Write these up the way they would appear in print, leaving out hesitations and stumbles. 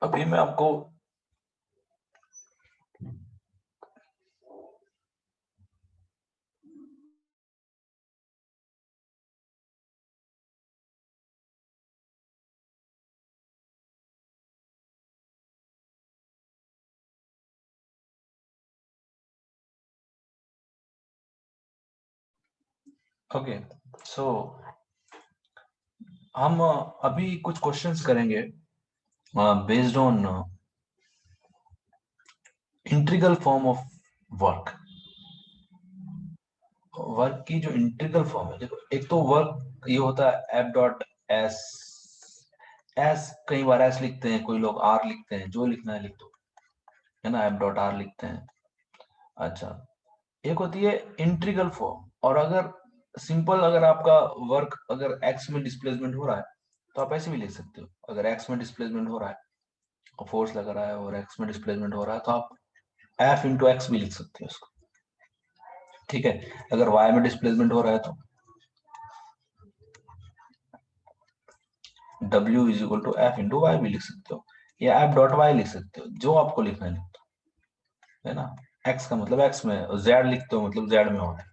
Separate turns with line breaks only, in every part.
अभी मैं आपको ओके सो हम अभी कुछ क्वेश्चंस करेंगे based on integral form of work. Work की जो इंटीग्रल फॉर्म है, देखो एक तो वर्क ये होता है एफ डॉट एस। एस कई बार एस लिखते हैं, कोई लोग आर लिखते हैं, जो लिखना है लिख दो, है ना, एफ डॉट आर लिखते हैं। अच्छा, एक होती है इंटीग्रल फॉर्म। और अगर सिंपल, अगर आपका वर्क अगर एक्स में डिस्प्लेसमेंट हो रहा है तो आप ऐसे भी लिख सकते हो। अगर एक्स में डिस्प्लेसमेंट हो रहा है, फोर्स लग रहा है और एक्स में डिस्प्लेसमेंट हो रहा है, तो आप एफ इंटू एक्स भी लिख सकते हो उसको। ठीक है, अगर वाई में डिस्प्लेसमेंट हो रहा है तो W is equal to F into Y भी लिख सकते हो, या एफ डॉट वाई लिख सकते हो, जो आपको लिखना है लिख दो, है ना। एक्स का मतलब एक्स में, जेड लिखते हो मतलब जेड में हो रहा है,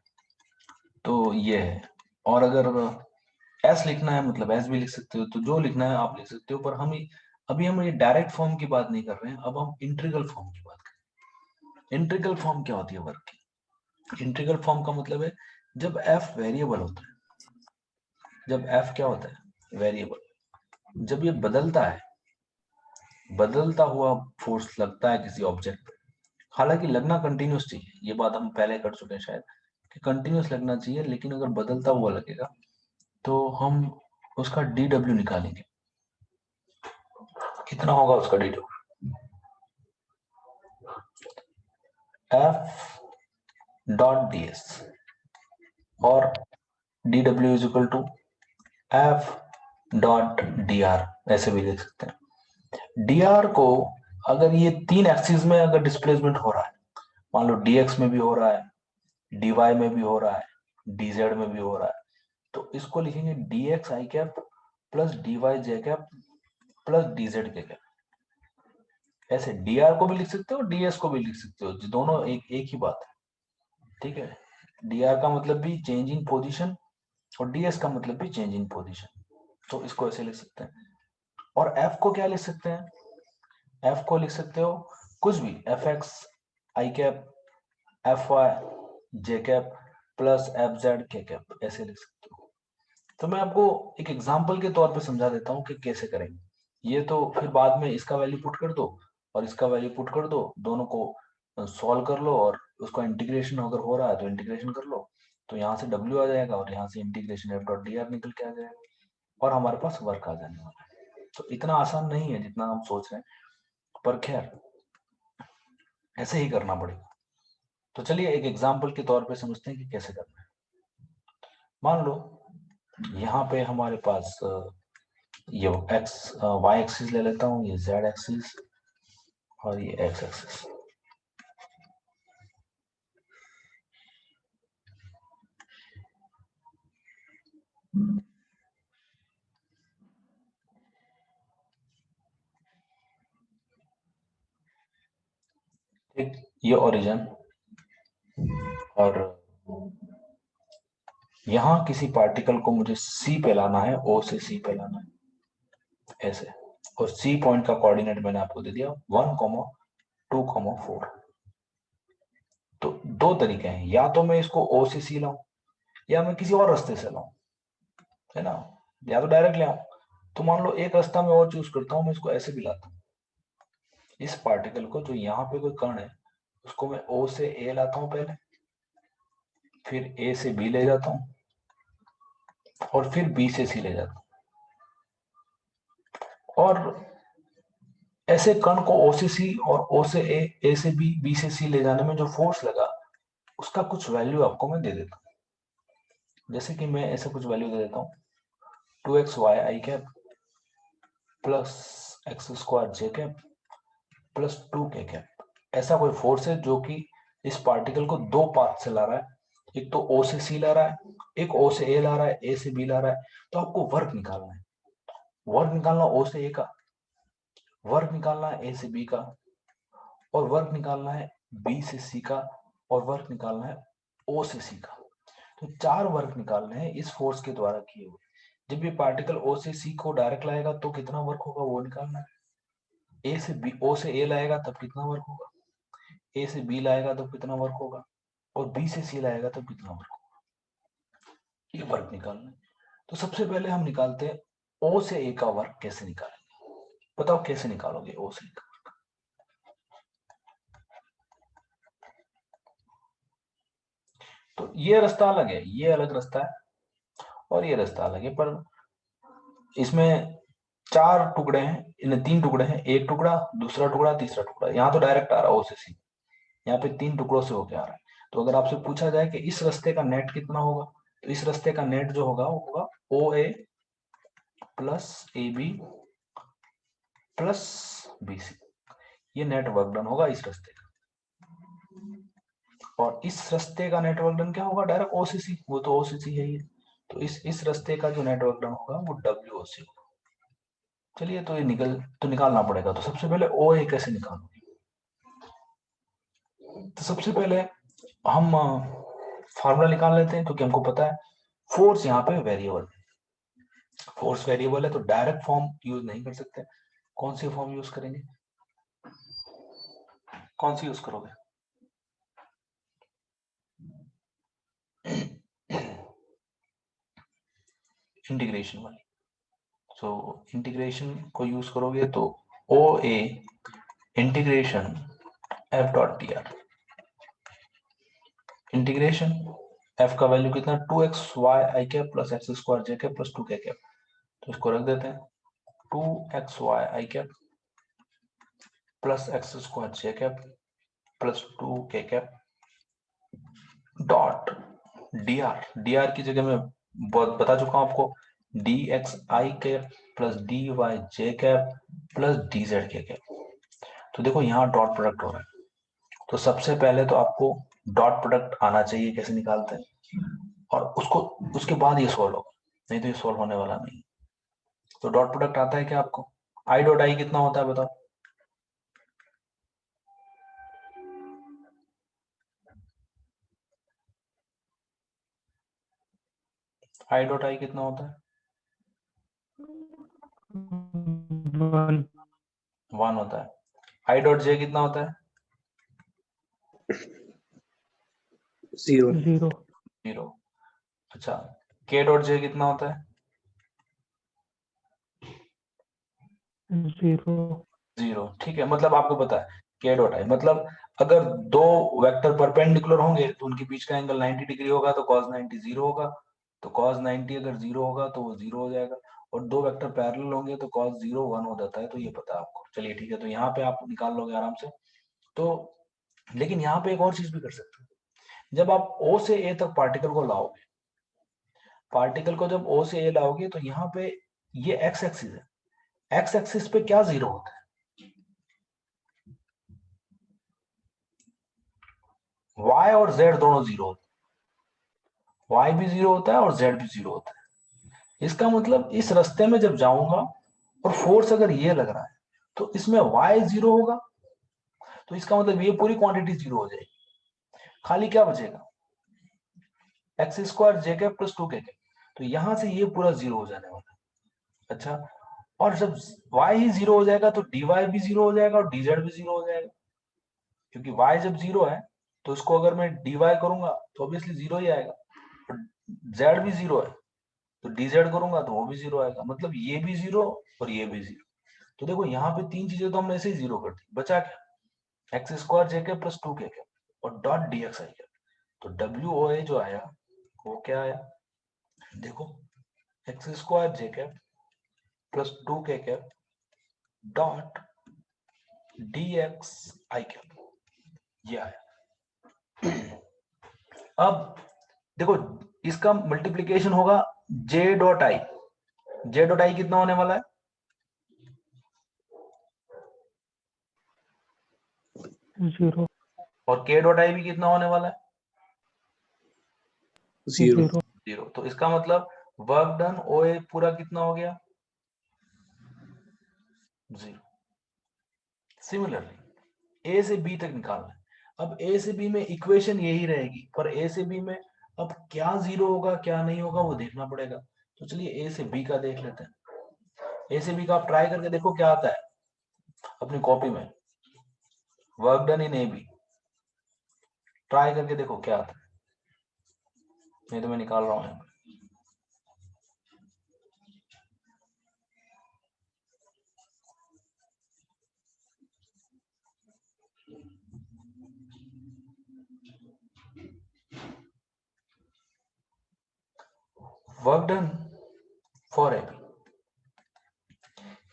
तो ये है। और अगर एस लिखना है मतलब एस भी लिख सकते हो, तो जो लिखना है आप लिख सकते हो। पर अभी हम ये डायरेक्ट फॉर्म की बात नहीं कर रहे हैं, अब हम इंटीग्रल फॉर्म की बात कर रहे हैं। इंटीग्रल फॉर्म क्या होती है वर्क की? इंटीग्रल फॉर्म का मतलब है जब एफ वेरिएबल होता है। जब एफ क्या होता है? वेरिएबल। जब ये बदलता है, बदलता हुआ फोर्स लगता है किसी ऑब्जेक्ट पे, हालांकि लगना कंटिन्यूस चाहिए, ये बात हम पहले कर चुके हैं शायद, कि कंटिन्यूस लगना चाहिए, लेकिन अगर बदलता हुआ लगेगा तो हम उसका डी डब्ल्यू निकालेंगे। कितना होगा उसका D W? F dot D S, और D W is equal to F dot D R, ऐसे भी लिख सकते हैं। डी आर को, अगर ये तीन एक्सिस में अगर डिस्प्लेसमेंट हो रहा है, मान लो डी एक्स में भी हो रहा है, डी वाई में भी हो रहा है, डी जेड में भी हो रहा है, तो इसको लिखेंगे D X I cap plus D Y J cap plus D Z के कैप। ऐसे डी आर को भी लिख सकते हो, डी एस को भी लिख सकते हो, दोनों एक ही बात है। ठीक है, डी आर का मतलब भी चेंज इन पोजिशन और डी एस का मतलब भी चेंज इन पोजिशन, तो इसको ऐसे लिख सकते हैं। और एफ को क्या लिख सकते हैं? एफ को लिख सकते हो कुछ भी, F x I cap, F Y J cap plus F Z के कैप, ऐसे लिख सकते हो। तो मैं आपको एक एग्जांपल के तौर पे समझा देता हूँ कि कैसे करेंगे ये। तो फिर बाद में इसका वैल्यू पुट कर दो और इसका वैल्यू पुट कर दो, दोनों को सॉल्व कर लो, और उसका इंटीग्रेशन अगर हो रहा है तो इंटीग्रेशन कर लो, तो यहाँ से W आ जाएगा और यहाँ से integration F dot D are निकल के आ जाएगा, और हमारे पास वर्क आ जाने वाला है। तो इतना आसान नहीं है जितना हम सोच रहे हैं, पर खैर ऐसे ही करना पड़ेगा। तो चलिए एक एग्जाम्पल के तौर पे समझते हैं कि कैसे करना है। मान लो यहाँ पे हमारे पास ये एक्स वाई एक्सिस ले लेता हूँ, ये जेड एक्सिस और ये एक्स एक्सिस। ठीक, ये ओरिजिन, और यहाँ किसी पार्टिकल को मुझे सी पे लाना है, ओ से सी पे लाना है ऐसे। और सी पॉइंट का कोऑर्डिनेट मैंने आपको दे दिया 1,2,4। तो दो तरीके हैं, या तो मैं इसको ओ से सी लाऊं, या मैं किसी और रास्ते से लाऊं, है ना, या तो डायरेक्ट ले आऊं। तो मान लो एक रास्ता मैं और चूज करता हूं, मैं इसको ऐसे भी लाता हूँ। इस पार्टिकल को, जो यहाँ पे कोई कण है, उसको मैं ओ से ए लाता हूँ पहले, फिर ए से बी ले जाता हूँ, और फिर बी से सी ले जाता हूँ। और ऐसे कण को ओ से सी और ओ से ए, ए से बी, बी से सी ले जाने में जो फोर्स लगा, उसका कुछ वैल्यू आपको मैं दे देता हूँ। जैसे कि मैं ऐसे कुछ वैल्यू दे देता हूँ, 2xy I cap plus X square J cap plus 2k cap. ऐसा कोई फोर्स है जो कि इस पार्टिकल को दो पाथ से ला रहा है, एक तो ओ से सी ला रहा है, एक ओ से ए ला रहा है, ए से बी ला रहा है। तो आपको वर्क निकालना है, वर्क निकालना ओ से ए का, वर्क निकालना है ए से बी का, और वर्क निकालना है बी से सी का, और वर्क निकालना है ओ से सी का। तो 4 वर्क निकालने हैं इस फोर्स के द्वारा किए हुए। जब ये पार्टिकल ओ से सी को डायरेक्ट लाएगा तो कितना वर्क होगा वो निकालना है। ए से बी, ओ से ए लाएगा तब कितना वर्क होगा, ए से बी लाएगा तो कितना वर्क होगा, और बी से सी लाएगा तो कितना वर्क होगा, ये वर्क निकालना है। तो सबसे पहले हम निकालते हैं ओ से ए का वर्क कैसे निकालेंगे। बताओ कैसे निकालोगे ओ से ए का। तो ये रास्ता अलग है, ये अलग रास्ता है, और ये रास्ता अलग है, पर इसमें 4 टुकड़े हैं, इनमें 3 टुकड़े हैं, एक टुकड़ा, दूसरा टुकड़ा, तीसरा टुकड़ा। यहाँ तो डायरेक्ट आ रहा है ओ से सी, यहाँ पे 3 टुकड़ों से होके आ रहा है। तो अगर आपसे पूछा जाए कि इस रास्ते का नेट कितना होगा, तो इस रास्ते का नेट जो होगा वो होगा O A plus A B plus B C. ये नेट वर्क डन होगा इस रास्ते का। और इस रास्ते का नेट वर्क डन क्या होगा, डायरेक्ट ओ सी सी, वो तो ओ सी सी है ये। तो इस रास्ते का जो नेट वर्क डन होगा वो डब्ल्यू ओ सी होगा। चलिए, तो ये निकालना पड़ेगा। तो सबसे पहले ओ ए कैसे निकालोगे। तो सबसे पहले हम फार्मूला निकाल लेते हैं, क्योंकि हमको पता है फोर्स यहाँ पे वेरिएबल, फोर्स वेरिएबल है तो डायरेक्ट फॉर्म यूज नहीं कर सकते। कौन सी फॉर्म यूज करेंगे, कौन सी यूज करोगे। इंटीग्रेशन वाली। सो इंटीग्रेशन को यूज करोगे तो O A integration F dot D R. Integration F का वैल्यू कितना, 2xy I cap plus X square J cap plus 2k cap. तो इसको रख देते हैं, 2xy I cap plus X square J cap plus 2k cap dot D R. D R की जगह मैं बहुत बता चुका हूं आपको, D X I cap plus D Y J cap plus D Z के कैप। तो देखो यहाँ डॉट प्रोडक्ट हो रहा है, तो सबसे पहले तो आपको डॉट प्रोडक्ट आना चाहिए कैसे निकालते हैं, और उसको उसके बाद ये सॉल्व होगा, नहीं तो ये सॉल्व होने वाला नहीं। तो डॉट प्रोडक्ट आता है क्या आपको, आई डॉट आई कितना होता है बताओ। आई डॉट आई कितना होता है, 1 होता है। आई डॉट जे कितना होता है, 0। अच्छा, के डॉट जे कितना होता है, 0। ठीक है, मतलब आपको पता है के डॉट आई मतलब अगर दो वेक्टर परपेंडिकुलर होंगे तो उनके बीच का एंगल 90 डिग्री होगा तो cos 90 0 होगा। तो cos 90 अगर 0 होगा तो वो 0 हो जाएगा। और दो वेक्टर पैरेलल होंगे तो cos 0 1 हो जाता है। तो ये पता है आपको। चलिए ठीक है, तो यहाँ पे आप निकाल लोगे आराम से। तो लेकिन यहाँ पे एक और चीज भी कर सकते हो, जब आप O से A तक पार्टिकल को लाओगे, पार्टिकल को जब O से A लाओगे तो यहाँ पे ये एक्स एक्सिस है, एक्स एक्सिस पे क्या 0 होता है, y और z दोनों 0 होते हैं। y भी 0 होता है और z भी 0 होता है। इसका मतलब इस रास्ते में जब जाऊंगा और फोर्स अगर ये लग रहा है तो इसमें y 0 होगा, तो इसका मतलब ये पूरी क्वांटिटी 0 हो जाएगी। खाली क्या बचेगा, एक्स स्क्वायर जे के प्लस 2k के। तो यहां से ये पूरा 0 हो जाने वाला है। अच्छा, और जब y ही 0 हो जाएगा तो dy भी 0 हो जाएगा और dz भी 0 हो जाएगा, क्योंकि y जब 0 है तो इसको अगर मैं dy करूंगा तो ऑब्वियसली 0 ही आएगा। और z भी 0 है तो dz करूंगा तो वो भी 0 आएगा, मतलब ये भी 0 और ये भी 0। तो देखो यहाँ पे 3 चीजें तो हमने ऐसे ही 0 कर दी, बचा क्या, एक्स स्क्वायर जे के प्लस 2k के और डॉट डी एक्स आई के। तो डब्ल्यू ओ ए जो आया वो क्या आया, देखो, X square J cap plus 2k cap dot D X I cap, ये आया। अब देखो, इसका मल्टीप्लीकेशन होगा J dot I. J dot I कितना होने वाला है, 0। और के डॉट आई भी कितना होने वाला है, 0। तो इसका मतलब वर्क डन ओ ए पूरा कितना हो गया, 0। सिमिलरली ए से बी तक निकालना है। अब ए से बी में इक्वेशन यही रहेगी, पर ए से बी में अब क्या जीरो होगा क्या नहीं होगा वो देखना पड़ेगा। तो चलिए ए से बी का देख लेते हैं। ए से बी का आप ट्राई करके देखो क्या आता है अपनी कॉपी में, work done in A B, try करके देखो क्या आता है। नहीं तो मैं निकाल रहा हूं। Work done for A B,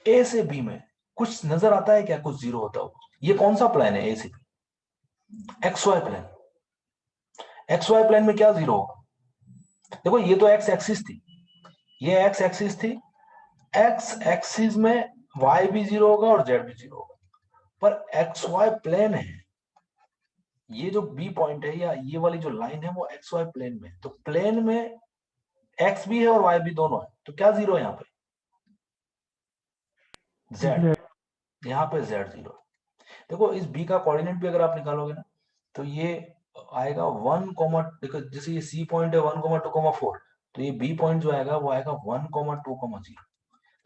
A से बी में कुछ नजर आता है क्या, कुछ जीरो होता हो? ये कौन सा प्लान है ए से B? X Y plan. X Y plan में क्या जीरो होगा? देखो ये तो एक्स एक्सिस थी, ये एक्स एक्सिस थी, एक्स एक्सिस में वाई भी जीरो होगा और जेड भी जीरो होगा, पर एक्स वाई प्लेन है, ये जो बी पॉइंट है या ये वाली जो लाइन है वो एक्स वाई प्लेन में, तो प्लेन में एक्स भी है और वाई भी दोनों है, तो क्या जीरो है यहाँ पे? जेड। यहाँ पे जेड जीरो है। देखो इस बी का कोऑर्डिनेट भी अगर आप निकालोगे ना तो ये आएगा 1, देखो जैसे ये सी पॉइंट है 1,2,4, तो ये बी पॉइंट जो आएगा वो आएगा 1,2,0।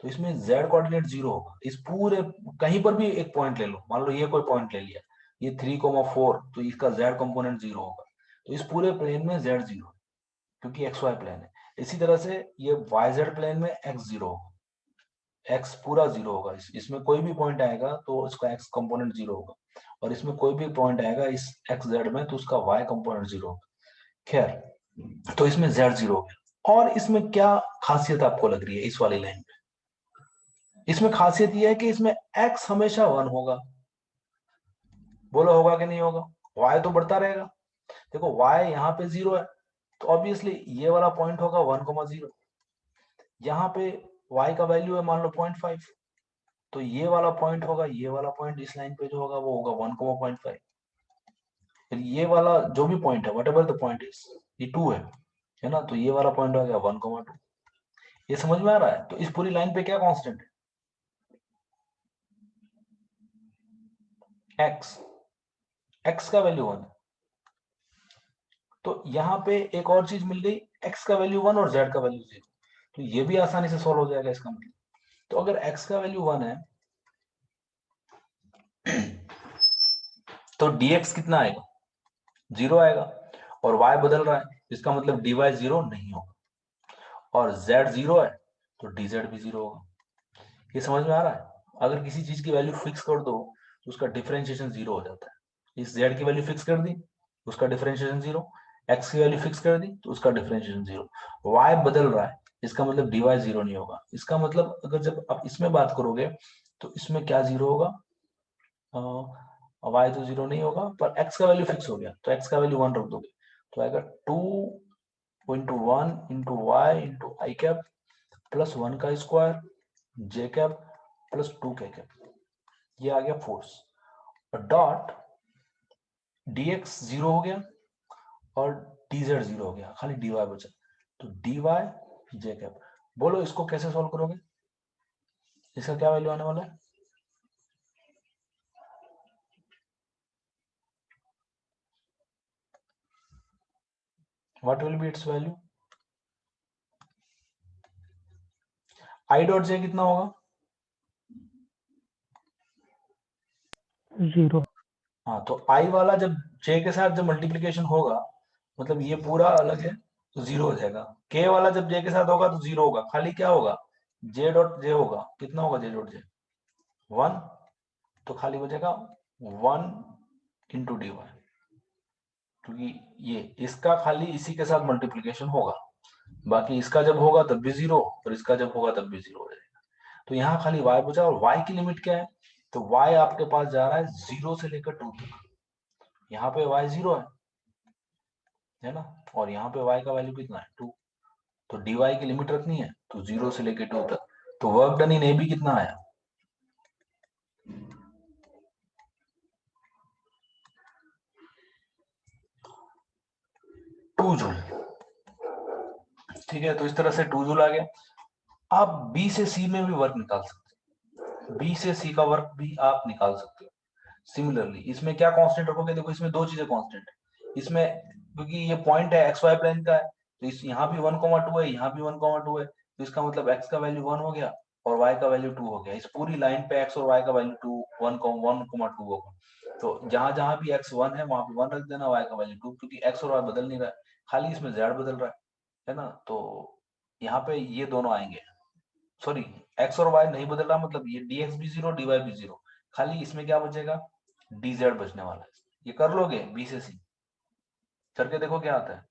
तो इसमें z कोऑर्डिनेट जीरो होगा। इस पूरे कहीं पर भी एक पॉइंट ले लो, मान लो ये कोई पॉइंट ले लिया, ये 3,4, तो इसका z कंपोनेंट जीरो होगा। तो इस पूरे प्लेन में z जीरो है क्योंकि एक्स वाई प्लेन है। इसी तरह से ये वाई जेड प्लेन में x जीरो होगा, x पूरा जीरो होगा। इसमें कोई भी पॉइंट आएगा तो इसका x कंपोनेंट जीरो होगा, और इसमें कोई भी पॉइंट आएगा इस एक्स जेड में तो उसका y कंपोनेंट जीरो होगा। खैर, तो इसमें z जीरो हो गया। और इसमें क्या खासियत आपको लग रही है इस वाली लाइन में? इसमें खासियत यह है कि इसमें x हमेशा 1 होगा। बोलो होगा कि नहीं होगा? y तो बढ़ता रहेगा। देखो y यहाँ पे जीरो है, तो ऑब्वियसली ये वाला पॉइंट होगा 1,0। यहाँ पे y का वैल्यू है मान लो 0.5, तो ये वाला पॉइंट होगा, ये वाला पॉइंट इस लाइन पे जो होगा वो होगा 1,5। फिर ये वाला जो भी पॉइंट है, what ever the point is, ये 2 है ना, तो ये वाला पॉइंट हो गया 1,2। ये समझ में आ रहा है? तो इस पूरी लाइन पे क्या कांस्टेंट है? एक्स का वैल्यू 1। तो यहाँ पे एक और चीज मिल गई, एक्स का वैल्यू 1 और जेड का वैल्यू 0, तो ये भी आसानी से सॉल्व हो जाएगा इसका मतलब। तो अगर एक्स का वैल्यू 1 है तो dx कितना आएगा? 0 आएगा। और y बदल रहा है, इसका मतलब dy 0 नहीं होगा। और z 0 है तो dz भी 0 होगा। ये समझ में आ रहा है? अगर किसी चीज की वैल्यू फिक्स कर दो तो उसका डिफरेंशिएशन 0 हो जाता है। इस z की वैल्यू फिक्स कर दी, उसका डिफरेंशिएशन 0। x की वैल्यू फिक्स कर दी तो उसका डिफरेंशिएशन 0। y बदल रहा है, इसका मतलब dy 0 नहीं होगा। इसका मतलब अगर जब आप इसमें बात करोगे तो इसमें क्या 0 होगा? y तो 0 नहीं होगा, पर x का वैल्यू फिक्स हो गया तो x का वैल्यू 1 रख दोगे तो आएगा 2 इंटू 1 इंटू वाई इंटू आई कैप प्लस 1 का स्क्वायर जे कैप प्लस 2 के कैप। ये आ गया फोर्स। और डॉट dx 0 हो गया और dz 0 हो गया, खाली dy बचा। तो dy जे कैप। बोलो इसको कैसे सॉल्व करोगे? इसका क्या वैल्यू आने वाला है? What will be it's value? I dot J कितना होगा?
0।
हाँ, तो आई वाला जब जे के साथ जब मल्टीप्लीकेशन होगा, मतलब ये पूरा अलग है तो 0 हो जाएगा। के वाला जब जे के साथ होगा तो 0 होगा, खाली क्या होगा? जे डॉट जे होगा। कितना होगा जे डॉट जे? 1। तो खाली बचेगा 1 इंटू डी वाई, क्योंकि ये इसका खाली इसी के साथ मल्टीप्लीकेशन होगा, बाकी इसका जब होगा तब भी 0 और इसका जब होगा तब भी 0 हो जाएगा। तो यहाँ खाली y बचा, और y की लिमिट क्या है? तो y आपके पास जा रहा है 0 से लेकर 2 तक। यहाँ पे y 0 है ना, और यहाँ पे y का वैल्यू कितना है? 2। तो dy की लिमिट रखनी है तो 0 से लेकर 2 तक। तो work done in A B कितना आया? 2 जूल। ठीक है, तो इस तरह से 2 जूल आ गया। आप बी से सी में भी वर्क निकाल सकते हो, बी से सी का वर्क भी आप निकाल सकते हो। सिमिलरली इसमें क्या कांस्टेंट रखोगे, देखो इसमें दो चीजें कांस्टेंट इसमें, क्योंकि ये पॉइंट है एक्स वाई प्लेन का है, तो इस यहाँ भी 1,2 है, यहाँ भी 1,2 है, तो इसका मतलब एक्स का वैल्यू 1 हो गया और वाई का वैल्यू 2 हो गया। इस पूरी लाइन पे एक्स और वाई का वैल्यू 2 1,2 होगा। तो जहां जहां भी एक्स 1 है वहां पे 1 रख देना, वाई का वैल्यू 2, क्योंकि एक्स और वाई बदल नहीं रहा है, खाली इसमें जेड बदल रहा है ना। तो यहाँ पे ये दोनों आएंगे, सॉरी एक्स और वाई नहीं बदल रहा, मतलब ये dx भी 0 dy भी 0, खाली इसमें क्या बचेगा, dz बचने वाला है। ये कर लोगे बी से सी, करके देखो क्या आता है।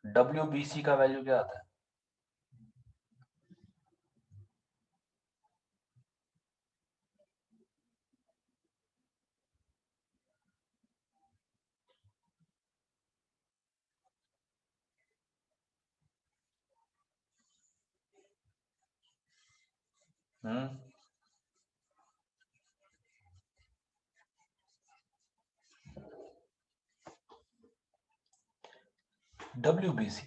WBC का वैल्यू क्या आता है? हम्म WBC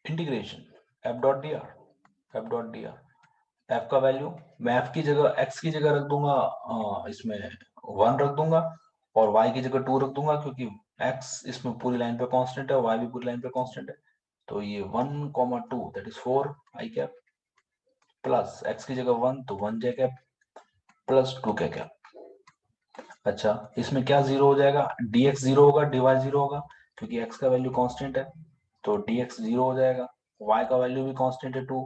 इंटीग्रेशन f.dr f का वैल्यू मैं f की जगह x की जगह रख दूंगा, इसमें 1 रख दूंगा और y की जगह 2 रख दूंगा, क्योंकि x इसमें पूरी लाइन पे कांस्टेंट है, y भी पूरी लाइन पे कांस्टेंट है। तो ये 1,2 that is 4 i cap, plus x की जगह 1 तो 1 j cap, plus 2 k cap. अच्छा इसमें क्या जीरो हो जाएगा, dx जीरो होगा, dy जीरो होगा, क्योंकि x का वैल्यू कांस्टेंट है, तो dx जीरो हो जाएगा, y का वैल्यू भी कांस्टेंट है 2,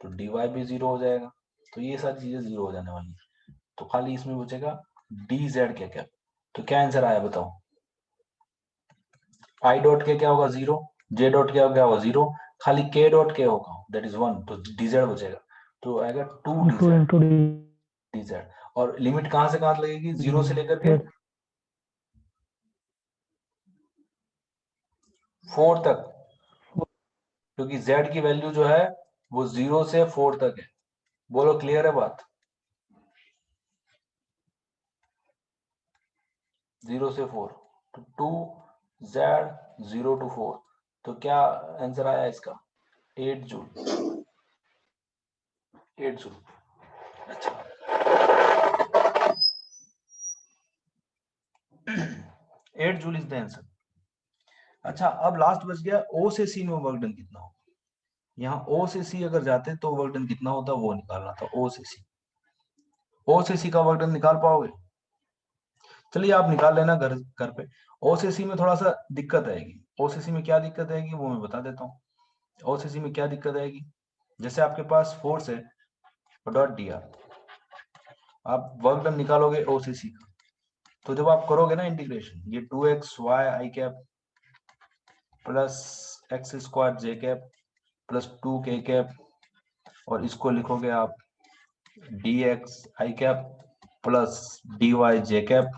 तो dy भी जीरो हो जाएगा। तो ये सारी चीजें जीरो हो जाने वाली है, तो खाली इसमें बचेगा dz क्या क्या। तो क्या आंसर आया बताओ, i डॉट के क्या होगा 0, j डॉट क्या होगा 0, खाली k डॉट के होगा दैट इज 1, तो dz बचेगा, तो आएगा 2
टू
dz
इंटू
dz। और लिमिट कहां से कहां लगेगी, 0 से लेकर के 4 तक, क्योंकि z की वैल्यू जो है वो 0 से 4 तक है। बोलो क्लियर है बात, 0 से 4, तो 2z 0 to 4, तो क्या आंसर आया इसका, 8 जूल, 8 जूल। अच्छा 8 जूल इज द आंसर। अच्छा अब लास्ट बच गया ओ से सी में वर्क डन कितना होगा, यहाँ ओ से सी अगर जाते तो वर्क डन कितना होता वो निकालना था, ओ से सी, ओ से सी का वर्क डन निकाल पाओगे, चलिए आप निकाल लेना घर घर पे। ओसीसी में थोड़ा सा दिक्कत आएगी, ओसीसी में क्या दिक्कत आएगी वो मैं बता देता हूँ। ओसीसी में क्या दिक्कत आएगी, जैसे आपके पास फोर्स है डॉट डी आर, आप वर्क डन निकालोगे ओसीसी का, तो जब आप करोगे ना इंटीग्रेशन, ये 2x y आई cap plus X square J cap plus 2k cap, और इसको लिखोगे आप dx आई कैप प्लस dy जे कैप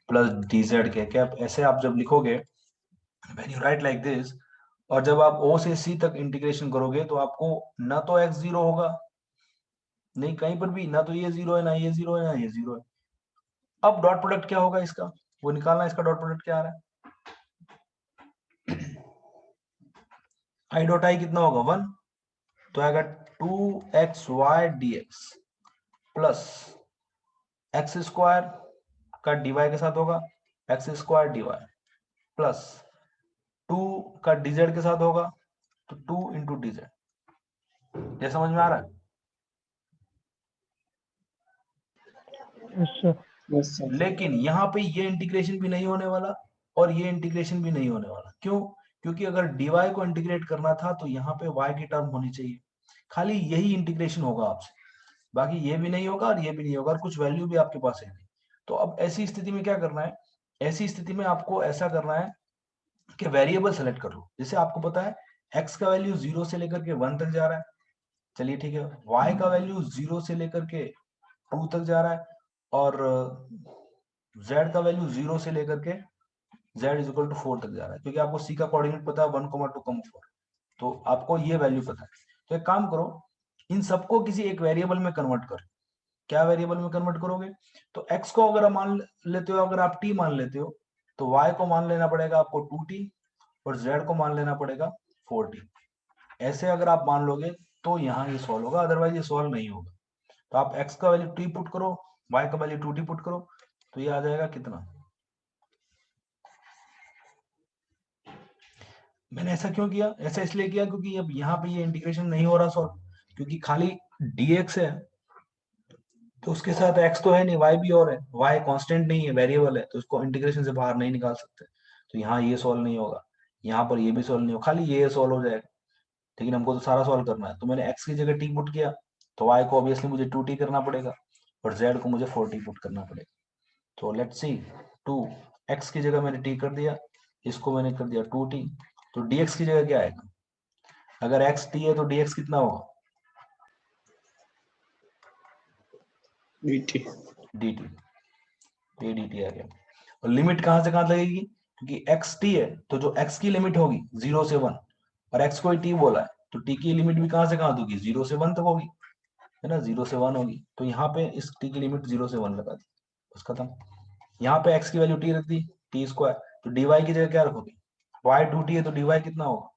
प्लस dz के कैप, ऐसे आप जब लिखोगे when you right like this, और जब आप ओ से सी तक इंटीग्रेशन करोगे तो आपको ना तो x जीरो होगा, नहीं कहीं पर भी, ना तो ये जीरो है, ना ये जीरो है, ना ये जीरो है। अब डॉट प्रोडक्ट क्या होगा इसका, वो निकालना, इसका डॉट प्रोडक्ट क्या आ रहा है, आई डॉट आई कितना होगा 1, तो आएगा 2xy dx plus X square का डीवाई के साथ होगा, एक्स स्क्वायर डीवाई प्लस 2 का dz के साथ होगा, तो 2 इंटू dz। ये समझ में आ रहा है,
सर।
Yes sir.
लेकिन यहाँ पे ये इंटीग्रेशन भी नहीं होने वाला और ये इंटीग्रेशन भी नहीं होने वाला, क्यों, क्योंकि अगर dy को इंटीग्रेट करना था तो यहाँ पे y की टर्म होनी चाहिए, खाली यही इंटीग्रेशन होगा आपसे, बाकी ये भी नहीं होगा और ये भी नहीं होगा और कुछ वैल्यू भी आपके पास है नहीं। तो अब ऐसी स्थिति में क्या करना है, ऐसी स्थिति में आपको ऐसा करना है कि वेरिएबल सेलेक्ट कर लो, जैसे आपको पता है x का वैल्यू 0 से लेकर के 1 तक जा रहा है, चलिए ठीक है, y का वैल्यू 0 से लेकर के 2 तक जा रहा है, और z का वैल्यू 0 से लेकर के z इज इक्वल टू 4 तक जा रहा है, क्योंकि आपको c का कोऑर्डिनेट पता है 1,2,4, तो आपको ये वैल्यू पता है। तो एक काम करो, इन सबको किसी एक वेरिएबल में कन्वर्ट कर, क्या वेरिएबल में कन्वर्ट करोगे, तो x को अगर मान लेते हो, अगर आप t मान लेते हो, तो y को मान लेना पड़ेगा आपको 2t और z को मान लेना पड़ेगा 4t, ऐसे अगर आप मान लोगे तो यहाँ ये सॉल्व होगा, अदरवाइज ये सॉल्व नहीं होगा। तो आप x का वैल्यू t पुट करो, y का वैल्यू 2t पुट करो, तो ये आ जाएगा कितना। मैंने ऐसा क्यों किया, ऐसा इसलिए किया क्योंकि अब यहाँ पे ये इंटीग्रेशन नहीं हो रहा सॉल्व, क्योंकि खाली dx है तो उसके साथ x तो है नहीं, y भी और है, y कांस्टेंट नहीं है, वेरिएबल है, तो उसको इंटीग्रेशन से बाहर नहीं निकाल सकते। तो यहाँ ये सॉल्व नहीं होगा, यहाँ पर ये भी सॉल्व नहीं होगा, खाली ये सॉल्व हो जाएगा। लेकिन हमको तो सारा सॉल्व करना है, तो मैंने x की जगह t पुट किया, तो y को ऑब्वियसली मुझे 2t करना पड़ेगा और z को मुझे 4t पुट करना पड़ेगा। तो लेट्स सी, 2 x की जगह मैंने t कर दिया, इसको मैंने कर दिया 2t, तो dx की जगह क्या आएगा, अगर x t है तो dx कितना होगा,
dt
dt, ये dt आ गया। और लिमिट कहां से कहां लगेगी, क्योंकि x t है तो जो x की लिमिट होगी 0 से 1, और x को ही t बोला है तो t की लिमिट भी कहां से कहां होगी, 0 से 1 तक होगी, है ना, 0 से 1 होगी। तो यहाँ पे इस t की लिमिट 0 से 1 लगा दी, बस खत्म। यहाँ पे x की वैल्यू t रख दी, t स्क्वायर, तो dy की जगह क्या रखोगे, y 2t है तो dy कितना होगा,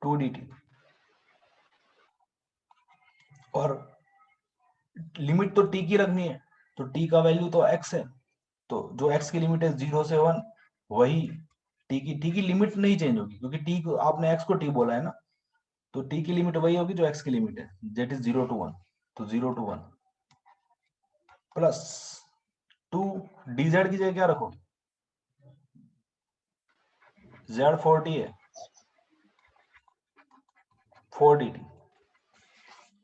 2 dt। और लिमिट तो t की रखनी है, तो t का वैल्यू तो x है, तो जो x की लिमिट है 0 से 1, वही t की लिमिट नहीं चेंज होगी, क्योंकि t को आपने x को t बोला है ना, तो t की लिमिट वही होगी जो x की लिमिट है, दैट इज 0 to 1, तो 0 to 1 प्लस 2 dz की जगह क्या रखोगे, z 40 है, 4 dt,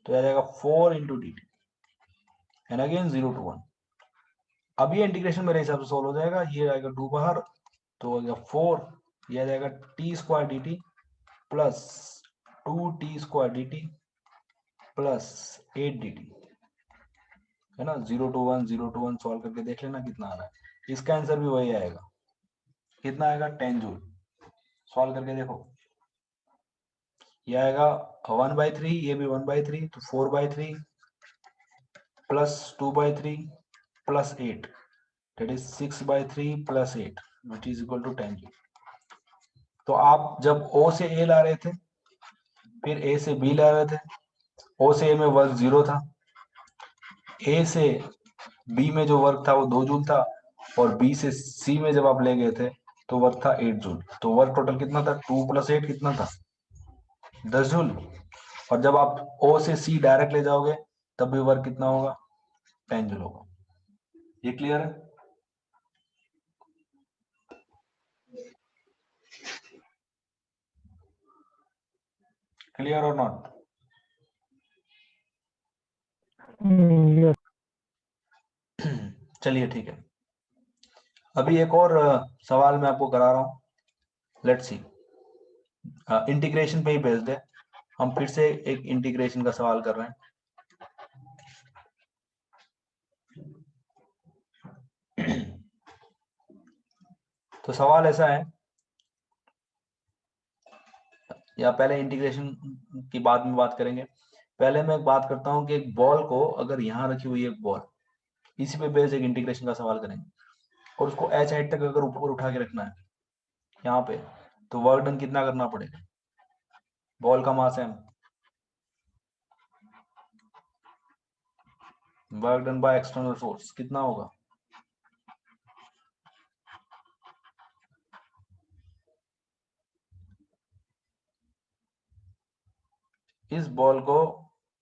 तो आ जाएगा 4 into D T and again 0 to 1। अब ये इंटीग्रेशन मेरे हिसाब से सोल्व हो जाएगा, ये आएगा 2 बाहर, तो आएगा 4, ये आ जाएगा T square D T plus 2t square D T plus 8 D T, है ना, 0 to 1 0 to 1 सॉल्व करके देख लेना कितना आ रहा है, इसका आंसर भी वही आएगा, कितना आएगा 10 जूल। सॉल्व करके देखो, ये आएगा 1/3, ये भी 1/3, तो 4/3 plus 2/3 plus 8, that is 6/3 plus 8 which is equal to 10 joule. तो आप जब O से A ला रहे थे, फिर A से B ला रहे थे, O से A में वर्क 0 था, A से B में जो वर्क था वो 2 जूल था, और B से C में जब आप ले गए थे तो वर्क था 8 जूल, तो वर्क टोटल कितना था, 2 + 8 कितना था, 10 जूल। और जब आप O से C डायरेक्ट ले जाओगे तब भी वर्क कितना होगा, 10 जूल होगा। ये क्लियर है, क्लियर और नॉट, चलिए ठीक है। अभी एक और सवाल मैं आपको करा रहा हूं, लेट्स सी, इंटीग्रेशन पे ही बेस्ड है, हम फिर से एक इंटीग्रेशन का सवाल कर रहे हैं। तो सवाल ऐसा है, या पहले इंटीग्रेशन की बाद में बात करेंगे, पहले मैं एक बात करता हूं कि एक बॉल को अगर यहां रखी हुई है एक बॉल, इसी पे बेस्ड एक इंटीग्रेशन का सवाल करेंगे, और उसको एच हाइट तक अगर ऊपर उठा के रखना है यहाँ पे, तो वर्क डन कितना करना पड़ेगा, बॉल का मास है, work done by external force कितना होगा, इस बॉल को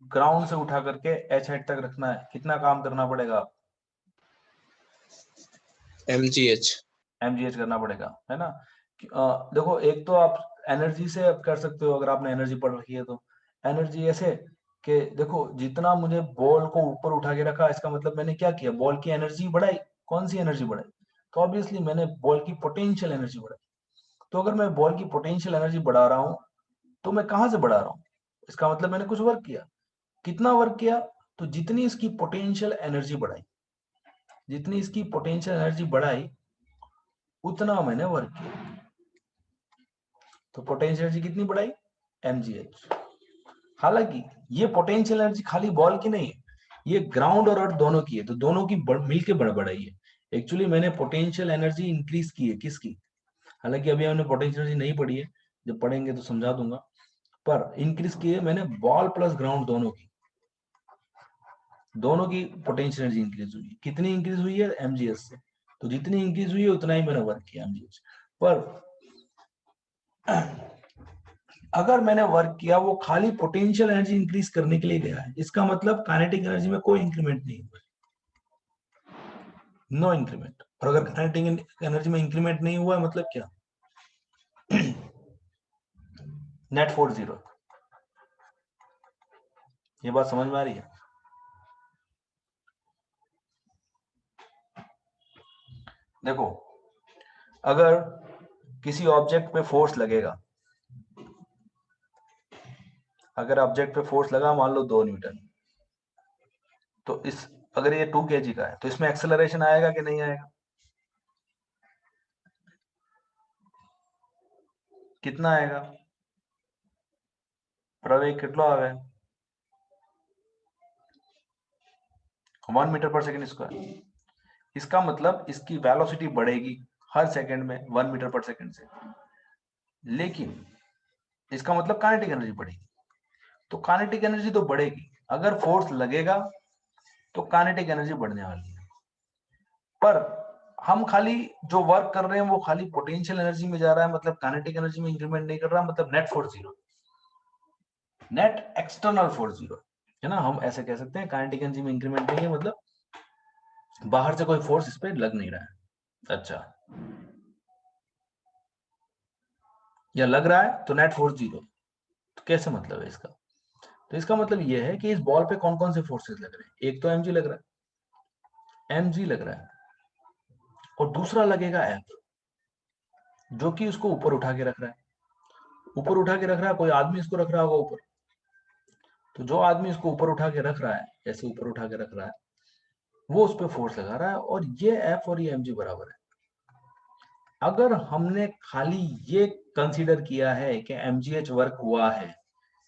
ग्राउंड से उठा करके एच हाइट तक रखना है, कितना काम करना पड़ेगा, mgh करना पड़ेगा, है ना। देखो, एक तो आप एनर्जी से कर सकते हो, अगर आपने एनर्जी पढ़ रखी है तो, एनर्जी ऐसे कि देखो जितना मुझे बॉल को ऊपर उठा के रखा, इसका मतलब मैंने क्या किया, बॉल की एनर्जी बढ़ाई, कौन सी एनर्जी बढ़ाई, तो ऑब्वियसली मैंने बॉल की पोटेंशियल एनर्जी बढ़ाई। तो अगर मैं बॉल की पोटेंशियल एनर्जी बढ़ा रहा हूँ, तो मैं कहां से बढ़ा रहा हूँ, इसका मतलब मैंने कुछ वर्क किया, कितना वर्क किया, तो जितनी इसकी पोटेंशियल एनर्जी बढ़ाई, जितनी इसकी पोटेंशियल एनर्जी बढ़ाई उतना मैंने वर्क किया, तो पोटेंशियल एनर्जी कितनी बढ़ाई, mgh। हालांकि ये पोटेंशियल एनर्जी खाली बॉल की नहीं है, ये ग्राउंड और अर्थ दोनों की है, तो दोनों की मिलके बढ़ाई है, एक्चुअली मैंने पोटेंशियल एनर्जी इंक्रीज की है, किसकी? हालांकि अभी हमने पोटेंशियल एनर्जी नहीं पढ़ी है, जब पढ़ेंगे तो समझा दूंगा, पर इंक्रीज की है मैंने बॉल प्लस ग्राउंड दोनों की पोटेंशियल एनर्जी इंक्रीज हुई है। कितनी इंक्रीज हुई है? एमजीएस से। तो जितनी इंक्रीज हुई है उतना ही मैंने वर्क किया एमजीएस पर। अगर मैंने वर्क किया वो खाली पोटेंशियल एनर्जी इंक्रीज करने के लिए गया है, इसका मतलब काइनेटिक एनर्जी में कोई इंक्रीमेंट नहीं हुआ, नो इंक्रीमेंट। और अगर काइनेटिक एनर्जी में इंक्रीमेंट नहीं हुआ है मतलब क्या? Net force zero. ये बात समझ में आ रही है? देखो, अगर किसी ऑब्जेक्ट पे फोर्स लगेगा, अगर ऑब्जेक्ट पे फोर्स लगा मान लो 2 न्यूटन, तो इस अगर ये 2 kg का है तो इसमें एक्सेलरेशन आएगा कि नहीं आएगा? कितना आएगा? प्रवेग कितना आवे? 1 मीटर पर सेकेंड स्क्वायर। इसका मतलब इसकी वेलोसिटी बढ़ेगी हर सेकंड में 1 मीटर पर सेकंड से, लेकिन इसका मतलब काइनेटिक एनर्जी बढ़ेगी। तो काइनेटिक एनर्जी तो बढ़ेगी, अगर फोर्स लगेगा तो काइनेटिक एनर्जी बढ़ने वाली है। पर हम खाली जो वर्क कर रहे हैं वो खाली पोटेंशियल एनर्जी में जा रहा है, मतलब काइनेटिक एनर्जी में इंक्रीमेंट नहीं कर रहा, मतलब net force zero, net external force zero है ना। हम ऐसे कह सकते हैं काइनेटिक एनर्जी में इंक्रीमेंट नहीं है, मतलब बाहर से कोई फोर्स इस पे लग नहीं रहा है। अच्छा, या लग रहा है तो नेट फोर्स जीरो। तो कैसे मतलब है इसका? तो इसका मतलब यह है कि इस बॉल पे कौन कौन से फोर्सेस लग रहे हैं। एक तो एमजी लग रहा है, एमजी लग रहा है, और दूसरा लगेगा एफ, जो कि उसको ऊपर उठा के रख रहा है। ऊपर उठा के रख रहा है, कोई आदमी इसको रख रहा होगा ऊपर। तो जो आदमी इसको ऊपर उठा के रख रहा है, ऐसे ऊपर उठा के रख रहा है, वो उस पर फोर्स लगा रहा है, और ये एफ और ये एमजी बराबर है। अगर हमने खाली ये कंसीडर किया है कि एमजीएच वर्क हुआ है,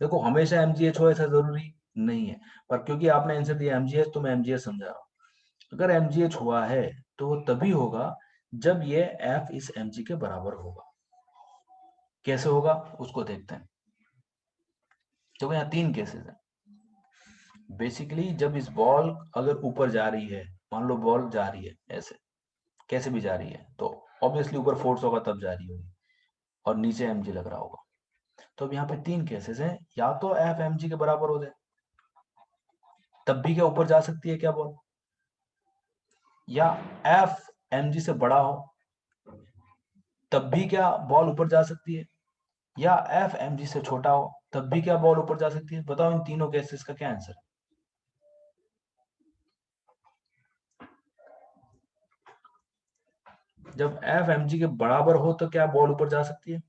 देखो हमेशा एमजीएच हो ऐसा जरूरी नहीं है, पर क्योंकि आपने आंसर दिया एमजीएच तो मैं एमजीएच समझा रहा हूं। अगर एमजीएच हुआ है तो वो तभी होगा जब ये एफ इस एमजी के बराबर होगा। कैसे होगा उसको देखते हैं। तो यहाँ 3 केसेस हैं। बेसिकली जब इस बॉल अगर ऊपर जा रही है, मान लो बॉल जा रही है ऐसे, कैसे भी जा रही है, तो ऑब्वियसली ऊपर फोर्स होगा तब जा रही होगी, और नीचे एमजी लग रहा होगा। तो अब यहाँ पे 3 केसेस हैं, या तो एफ एमजी के बराबर हो जाए तब भी क्या ऊपर जा सकती है क्या बॉल, या एफ एमजी से बड़ा हो तब भी क्या बॉल ऊपर जा सकती है, या एफ एमजी से छोटा हो तब भी क्या बॉल ऊपर जा सकती है। बताओ इन तीनों केसेस का क्या आंसर है? जब एफ एमजी के बराबर हो तो क्या बॉल ऊपर जा सकती है?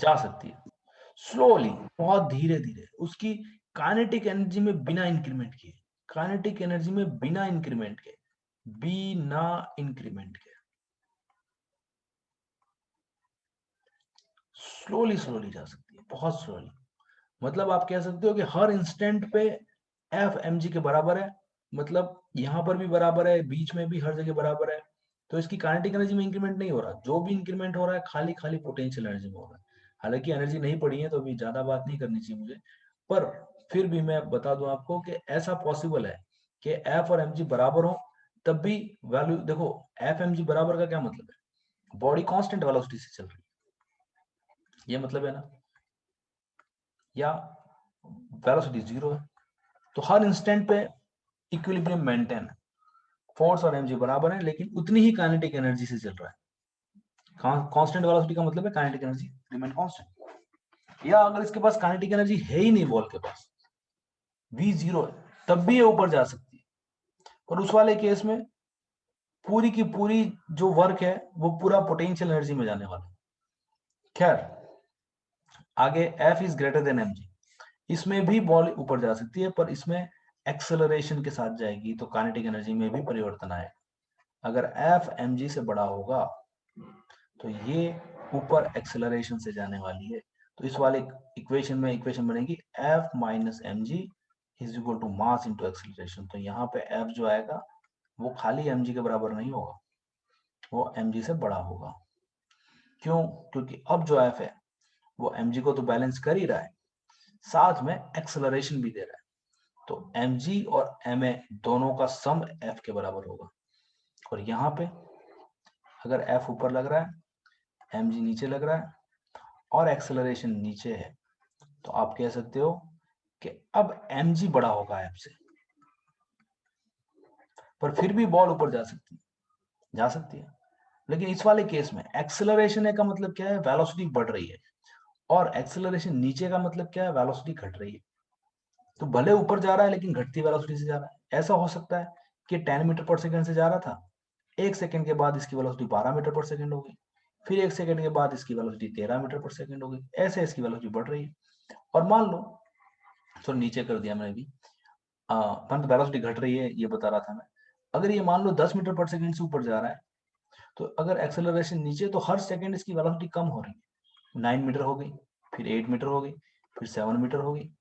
जा सकती है, स्लोली, बहुत धीरे धीरे, उसकी काइनेटिक एनर्जी में बिना इंक्रीमेंट किए, काइनेटिक एनर्जी में बिना इंक्रीमेंट के, बिना इंक्रीमेंट के स्लोली स्लोली जा सकती है, बहुत स्लोली। मतलब आप कह सकते हो कि हर इंस्टेंट पे एफ एम जी के बराबर है, मतलब यहां पर भी बराबर है, बीच में भी हर जगह बराबर है। तो इसकी काइनेटिक एनर्जी में इंक्रीमेंट नहीं हो रहा, जो भी इंक्रीमेंट हो रहा है खाली खाली पोटेंशियल एनर्जी में हो रहा है। हालांकि एनर्जी नहीं पड़ी है तो अभी ज्यादा बात नहीं करनी चाहिए मुझे, पर फिर भी मैं बता दूं आपको कि ऐसा पॉसिबल है कि एफ और एम जी बराबर हो तब भी वैल्यू देखो। एफ एम जी बराबर का क्या मतलब है? बॉडी कांस्टेंट वेलोसिटी से चल रही है, ये मतलब है ना, या वेलोसिटी जीरो है, तो हर इंस्टेंट पे इक्विलिब्रियम मेंटेन है, फोर्स और एमजी बराबर है, लेकिन उतनी ही काइनेटिक एनर्जी से चल रहा है। कांस्टेंट वेलोसिटी का मतलब है काइनेटिक एनर्जी रिमेन कांस्टेंट। या अगर इसके पास काइनेटिक एनर्जी है ही नहीं, बॉल के पास वी जीरो है, तब भी ये ऊपर जा सकती है। और उस वाले केस में पूरी की पूरी जो वर्क है वो पूरा पोटेंशियल एनर्जी में जाने वाला है। खैर, आगे F is greater than M G, इसमें भी बॉल ऊपर जा सकती है, पर इसमें एक्सेलरेशन के साथ जाएगी तो काइनेटिक एनर्जी में भी परिवर्तन आएगा। अगर एफ एम जी से बड़ा होगा तो ये ऊपर एक्सेलरेशन से जाने वाली है, तो इस वाले इक्वेशन में इक्वेशन बनेगी F minus M G is equal to mass into acceleration. तो यहाँ पे एफ जो आएगा वो खाली एम जी के बराबर नहीं होगा, वो एम जी से बड़ा होगा। क्यों? क्योंकि अब जो एफ है वो एम जी को तो बैलेंस कर ही रहा है, साथ में एक्सेलरेशन भी दे रहा है। तो mg और ma दोनों का सम f के बराबर होगा। और यहाँ पे अगर f ऊपर लग रहा है, mg नीचे लग रहा है और एक्सेलरेशन नीचे है, तो आप कह सकते हो कि अब mg बड़ा होगा f से। पर फिर भी बॉल ऊपर जा सकती है। लेकिन इस वाले केस में एक्सेलरेशन का मतलब क्या है? वेलोसिटी बढ़ रही है, और एक्सेलरेशन नीचे का मतलब क्या है? वेलोसिटी घट रही है। तो भले ऊपर जा रहा है लेकिन घटती वेलोसिटी से जा रहा है। ऐसा हो सकता है कि 10 मीटर पर सेकंड से जा रहा था, 1 सेकंड के बाद इसकी वेलोसिटी 12 मीटर पर सेकंड हो गई, फिर 1 सेकंड के बाद इसकी वेलोसिटी 13 मीटर पर सेकंड हो गई। ऐसे इसकी वेलोसिटी बढ़ रही है। और मान लो, तो नीचे कर दिया मैंने भी, परंतु वेलोसिटी घट रही है ये बता रहा था मैं। अगर ये मान लो 10 मीटर पर सेकंड से ऊपर जा रहा है, तो अगर एक्सेलरेशन नीचे, तो हर सेकंड इसकी वेलोसिटी कम हो रही है। 9 मीटर हो गई, फिर 8 मीटर हो गई, फिर 7 मीटर हो गई।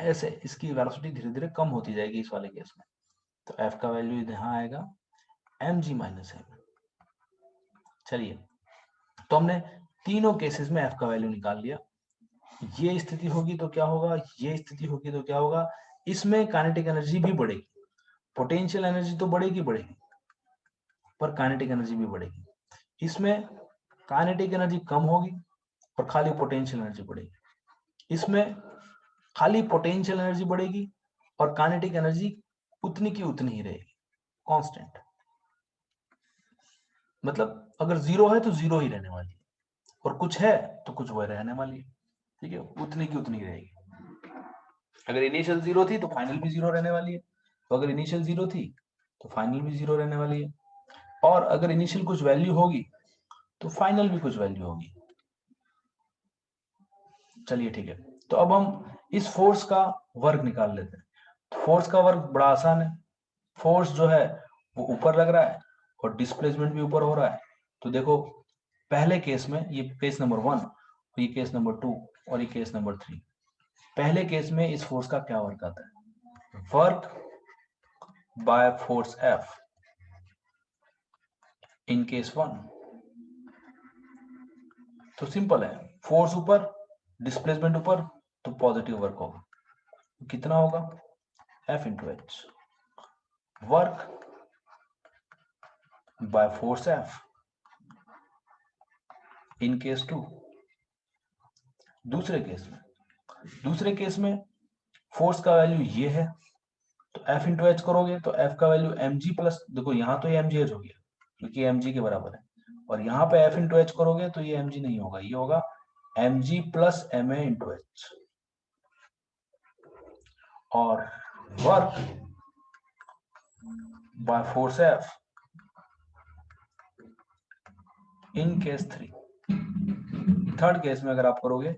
ऐसे इसकी वेलोसिटी धीरे धीरे कम होती जाएगी इस वाले केस में। तो एफ का वैल्यू यहाँ आएगा एम जी माइनस एम। चलिए, तो हमने तीनों केसेस में एफ का वैल्यू निकाल लिया। ये स्थिति होगी तो क्या होगा, ये स्थिति होगी तो क्या होगा? इसमें काइनेटिक एनर्जी भी बढ़ेगी, पोटेंशियल एनर्जी तो बढ़ेगी, पर काइनेटिक एनर्जी भी बढ़ेगी। इसमें काइनेटिक एनर्जी कम होगी और खाली पोटेंशियल एनर्जी बढ़ेगी। इसमें खाली पोटेंशियल एनर्जी बढ़ेगी और काइनेटिक एनर्जी उतनी की उतनी ही रहेगी, कांस्टेंट। मतलब अगर जीरो है तो जीरो ही रहने वाली है, और कुछ है तो कुछ वह रहने वाली है। ठीक है, उतनी की उतनी रहेगी। अगर इनिशियल जीरो थी तो फाइनल भी जीरो रहने वाली है, तो अगर इनिशियल जीरो थी तो फाइनल भी जीरो रहने वाली है, और अगर इनिशियल कुछ वैल्यू होगी तो फाइनल भी कुछ वैल्यू होगी। चलिए ठीक है, तो अब हम इस फोर्स का वर्क निकाल लेते हैं। फोर्स का वर्क बड़ा आसान है। फोर्स जो है वो ऊपर लग रहा है और डिस्प्लेसमेंट भी ऊपर हो रहा है। तो देखो, पहले केस में, ये केस नंबर 1, ये केस नंबर 2 और ये केस नंबर 3, पहले केस में इस फोर्स का क्या वर्क आता है? Work by force F in case 1। तो सिंपल है, फोर्स ऊपर, डिस्प्लेसमेंट ऊपर, तो पॉजिटिव वर्क होगा। कितना होगा? F into H. Work by force F in case 2। दूसरे केस में फोर्स का वैल्यू ये है, तो एफ इंटू एच करोगे तो एफ का वैल्यू एम जी प्लस, देखो यहाँ तो ये एम जी एच हो गया क्योंकि एम जी के बराबर है, और यहाँ पे एफ इंटू एच करोगे तो ये एम जी नहीं होगा, ये होगा M G plus M A into H. और work by force F in case 3। Third case में अगर आप करोगे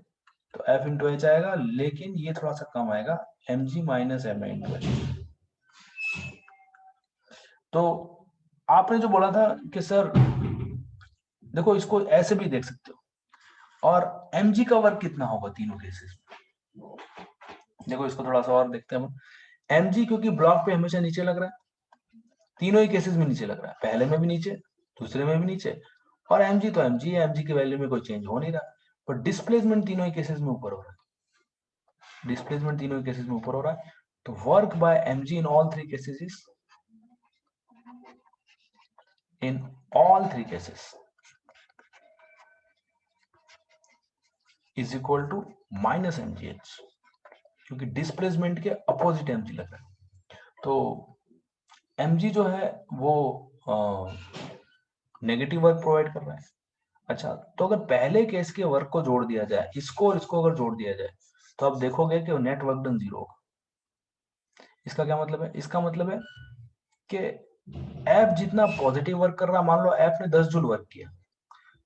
तो एफ इंटू एच आएगा, लेकिन ये थोड़ा सा कम आएगा, M G minus M A into H. तो आपने जो बोला था कि सर देखो इसको ऐसे भी देख सकते हो, और mg का वर्क कितना होगा तीनों केसेस में? देखो इसको थोड़ा सा और देखते हैं हम। mg क्योंकि ब्लॉक पे हमेशा नीचे लग रहा है, तीनों ही केसेस में नीचे लग रहा है, पहले में भी नीचे, दूसरे में भी नीचे, और mg तो mg है, mg की वैल्यू में कोई चेंज हो नहीं रहा। पर डिस्प्लेसमेंट तीनों ही केसेस में ऊपर हो रहा है, डिस्प्लेसमेंट तीनों ही केसेस में ऊपर हो रहा है। तो work by mg in all three cases is, in all three cases is equal to minus M G H, क्योंकि डिस्प्लेसमेंट के अपोजिट एम जी लग रहा है। तो एम जी जो है वो नेगेटिव वर्क प्रोवाइड कर रहा है। अच्छा, तो अगर पहले केस के वर्क को जोड़ दिया जाए, इसको और इसको अगर जोड़ दिया जाए, तो आप देखोगे कि नेट वर्क डन जीरो होगा। इसका क्या मतलब है? इसका मतलब है कि एफ जितना पॉजिटिव वर्क कर रहा, मान लो एफ ने 10 जूल वर्क किया,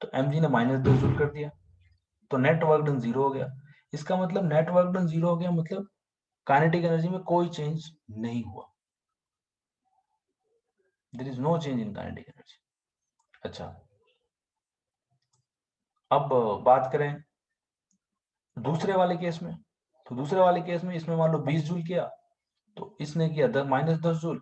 तो एम जी ने माइनस 10 जूल कर दिया, तो नेट वर्क डन जीरो हो गया। इसका मतलब नेट वर्क डन जीरो हो गया, मतलब काइनेटिक एनर्जी में कोई चेंज नहीं हुआ, there is no change in kinetic energy. अच्छा, अब बात करें दूसरे वाले केस में, तो दूसरे वाले केस में इसमें मान लो 20 जूल किया, तो इसने किया -10 जूल,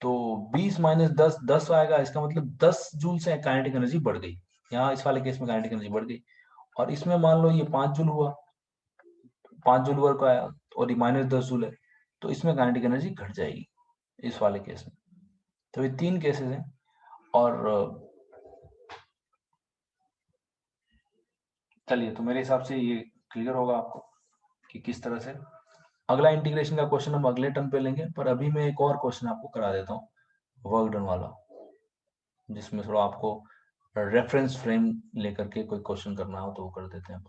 तो 20 - 10 10 आएगा, इसका मतलब 10 जूल से काइनेटिक एनर्जी बढ़ गई। यहाँ इस वाले केस में काइनेटिक एनर्जी बढ़ गई। और इसमें मान लो ये 5 जूल हुआ, 5 जूल वर्क आया, और ये -10 जूल है, तो इसमें काइनेटिक एनर्जी घट जाएगी इस वाले केस में। तो ये 3 केसेस हैं। और चलिए, तो मेरे हिसाब से ये क्लियर होगा आपको कि किस तरह से। अगला इंटीग्रेशन का क्वेश्चन हम अगले टर्म पे लेंगे, पर अभी मैं एक और क्वेश्चन आपको करा देता हूँ वर्क डन वाला, जिसमें थोड़ा आपको रेफरेंस फ्रेम लेकर के कोई क्वेश्चन करना हो तो वो कर देते हैं।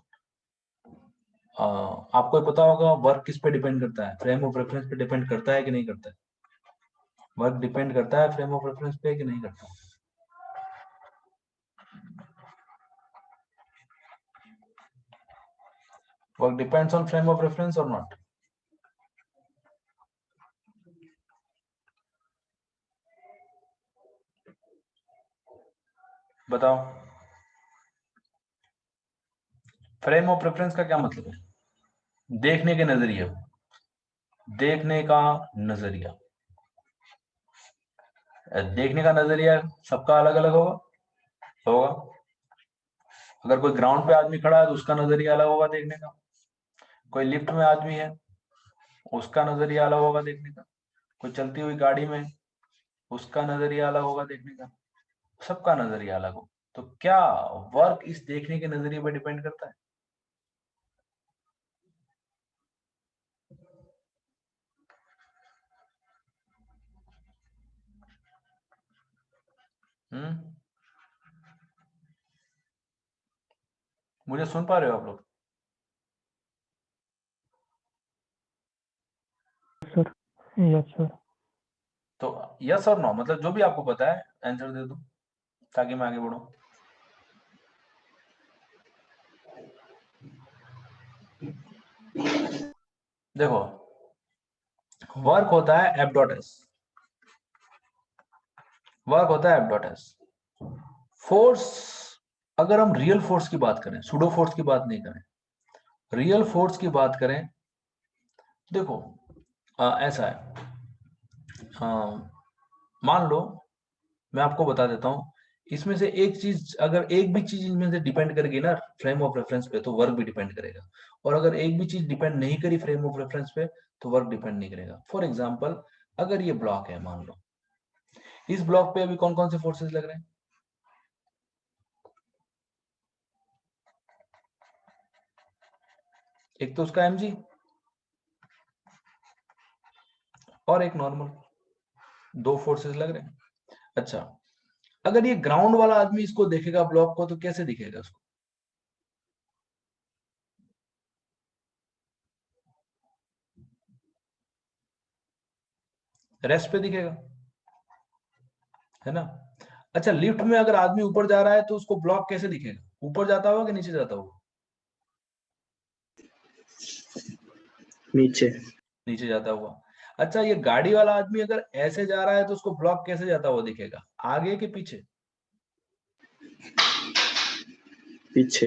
आपको पता होगा वर्क किस पे डिपेंड करता है, फ्रेम ऑफ रेफरेंस पे डिपेंड करता है कि नहीं करता है? वर्क डिपेंड करता है फ्रेम ऑफ रेफरेंस पे कि नहीं करता? Work depends on frame of reference और नॉट? बताओ। फ्रेम ऑफ रेफरेंस का क्या मतलब है? देखने के नजरिए, देखने का नजरिया। देखने का नजरिया सबका अलग अलग होगा। अगर कोई ग्राउंड पे आदमी खड़ा है तो उसका नजरिया अलग होगा देखने का। कोई लिफ्ट में आदमी है, उसका नजरिया अलग होगा देखने का। कोई चलती हुई गाड़ी में, उसका नजरिया अलग होगा देखने का। सबका नजरिया अलग हो, तो क्या वर्क इस देखने के नजरिए पर डिपेंड करता है? हम्म, मुझे सुन पा रहे हो आप लोग?
सर। Yes sir.
तो यस और नो, मतलब जो भी आपको पता है आंसर दे दो ताकि मैं आगे बढ़ूं। देखो, वर्क होता है एफ डॉट एस, वर्क होता है एफ डॉट एस। फोर्स, अगर हम रियल फोर्स की बात करें, सुडो फोर्स की बात नहीं करें, रियल फोर्स की बात करें, देखो ऐसा है, मान लो मैं आपको बता देता हूं, इसमें से एक चीज, अगर एक भी चीज इनमें से डिपेंड करेगी ना फ्रेम ऑफ रेफरेंस पे, तो वर्क भी डिपेंड करेगा। और अगर एक भी चीज डिपेंड नहीं करी फ्रेम ऑफ रेफरेंस पे, तो वर्क डिपेंड नहीं करेगा। फॉर एग्जाम्पल, अगर ये ब्लॉक है, मान लो इस ब्लॉक पे अभी कौन कौन से फोर्सेस लग रहे हैं? एक तो उसका mg, और एक नॉर्मल, दो फोर्सेस लग रहे हैं। अच्छा, अगर ये ग्राउंड वाला आदमी इसको देखेगा ब्लॉक को, तो कैसे दिखेगा उसको? रेस्ट पे दिखेगा, है ना? अच्छा, लिफ्ट में अगर आदमी ऊपर जा रहा है तो उसको ब्लॉक कैसे दिखेगा? ऊपर जाता होगा कि नीचे जाता होगा?
नीचे।
नीचे जाता हुआ। अच्छा, ये गाड़ी वाला आदमी अगर ऐसे जा रहा है तो उसको ब्लॉक कैसे जाता हुआ दिखेगा, आगे कि पीछे?
पीछे।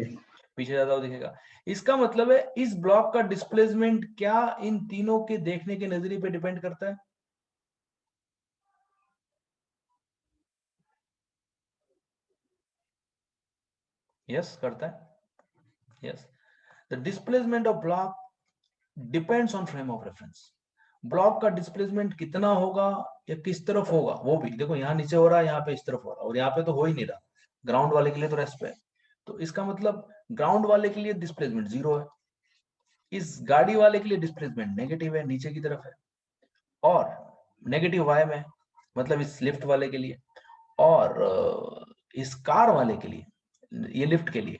पीछे जाता हुआ दिखेगा। इसका मतलब है इस ब्लॉक का डिस्प्लेसमेंट क्या इन तीनों के देखने के नजरिए पे डिपेंड करता है? यस, करता है। Yes, the displacement of block depends on frame of reference. Block का डिस्प्लेसमेंट कितना होगा या किस तरफ होगा, वो भी देखो, यहाँ नीचे हो रहा है, यहाँ पे इस तरफ हो रहा है, और यहाँ पे तो हो ही नहीं रहा। ग्राउंड वाले के लिए तो रेस्ट पे है, तो इसका मतलब ग्राउंड वाले के लिए डिस्प्लेसमेंट 0 है, इस गाड़ी वाले के लिए डिस्प्लेसमेंट नेगेटिव है, नीचे की तरफ है, और नेगेटिव वाई में, मतलब इस लिफ्ट वाले के लिए, और इस कार वाले के लिए, ये लिफ्ट के लिए,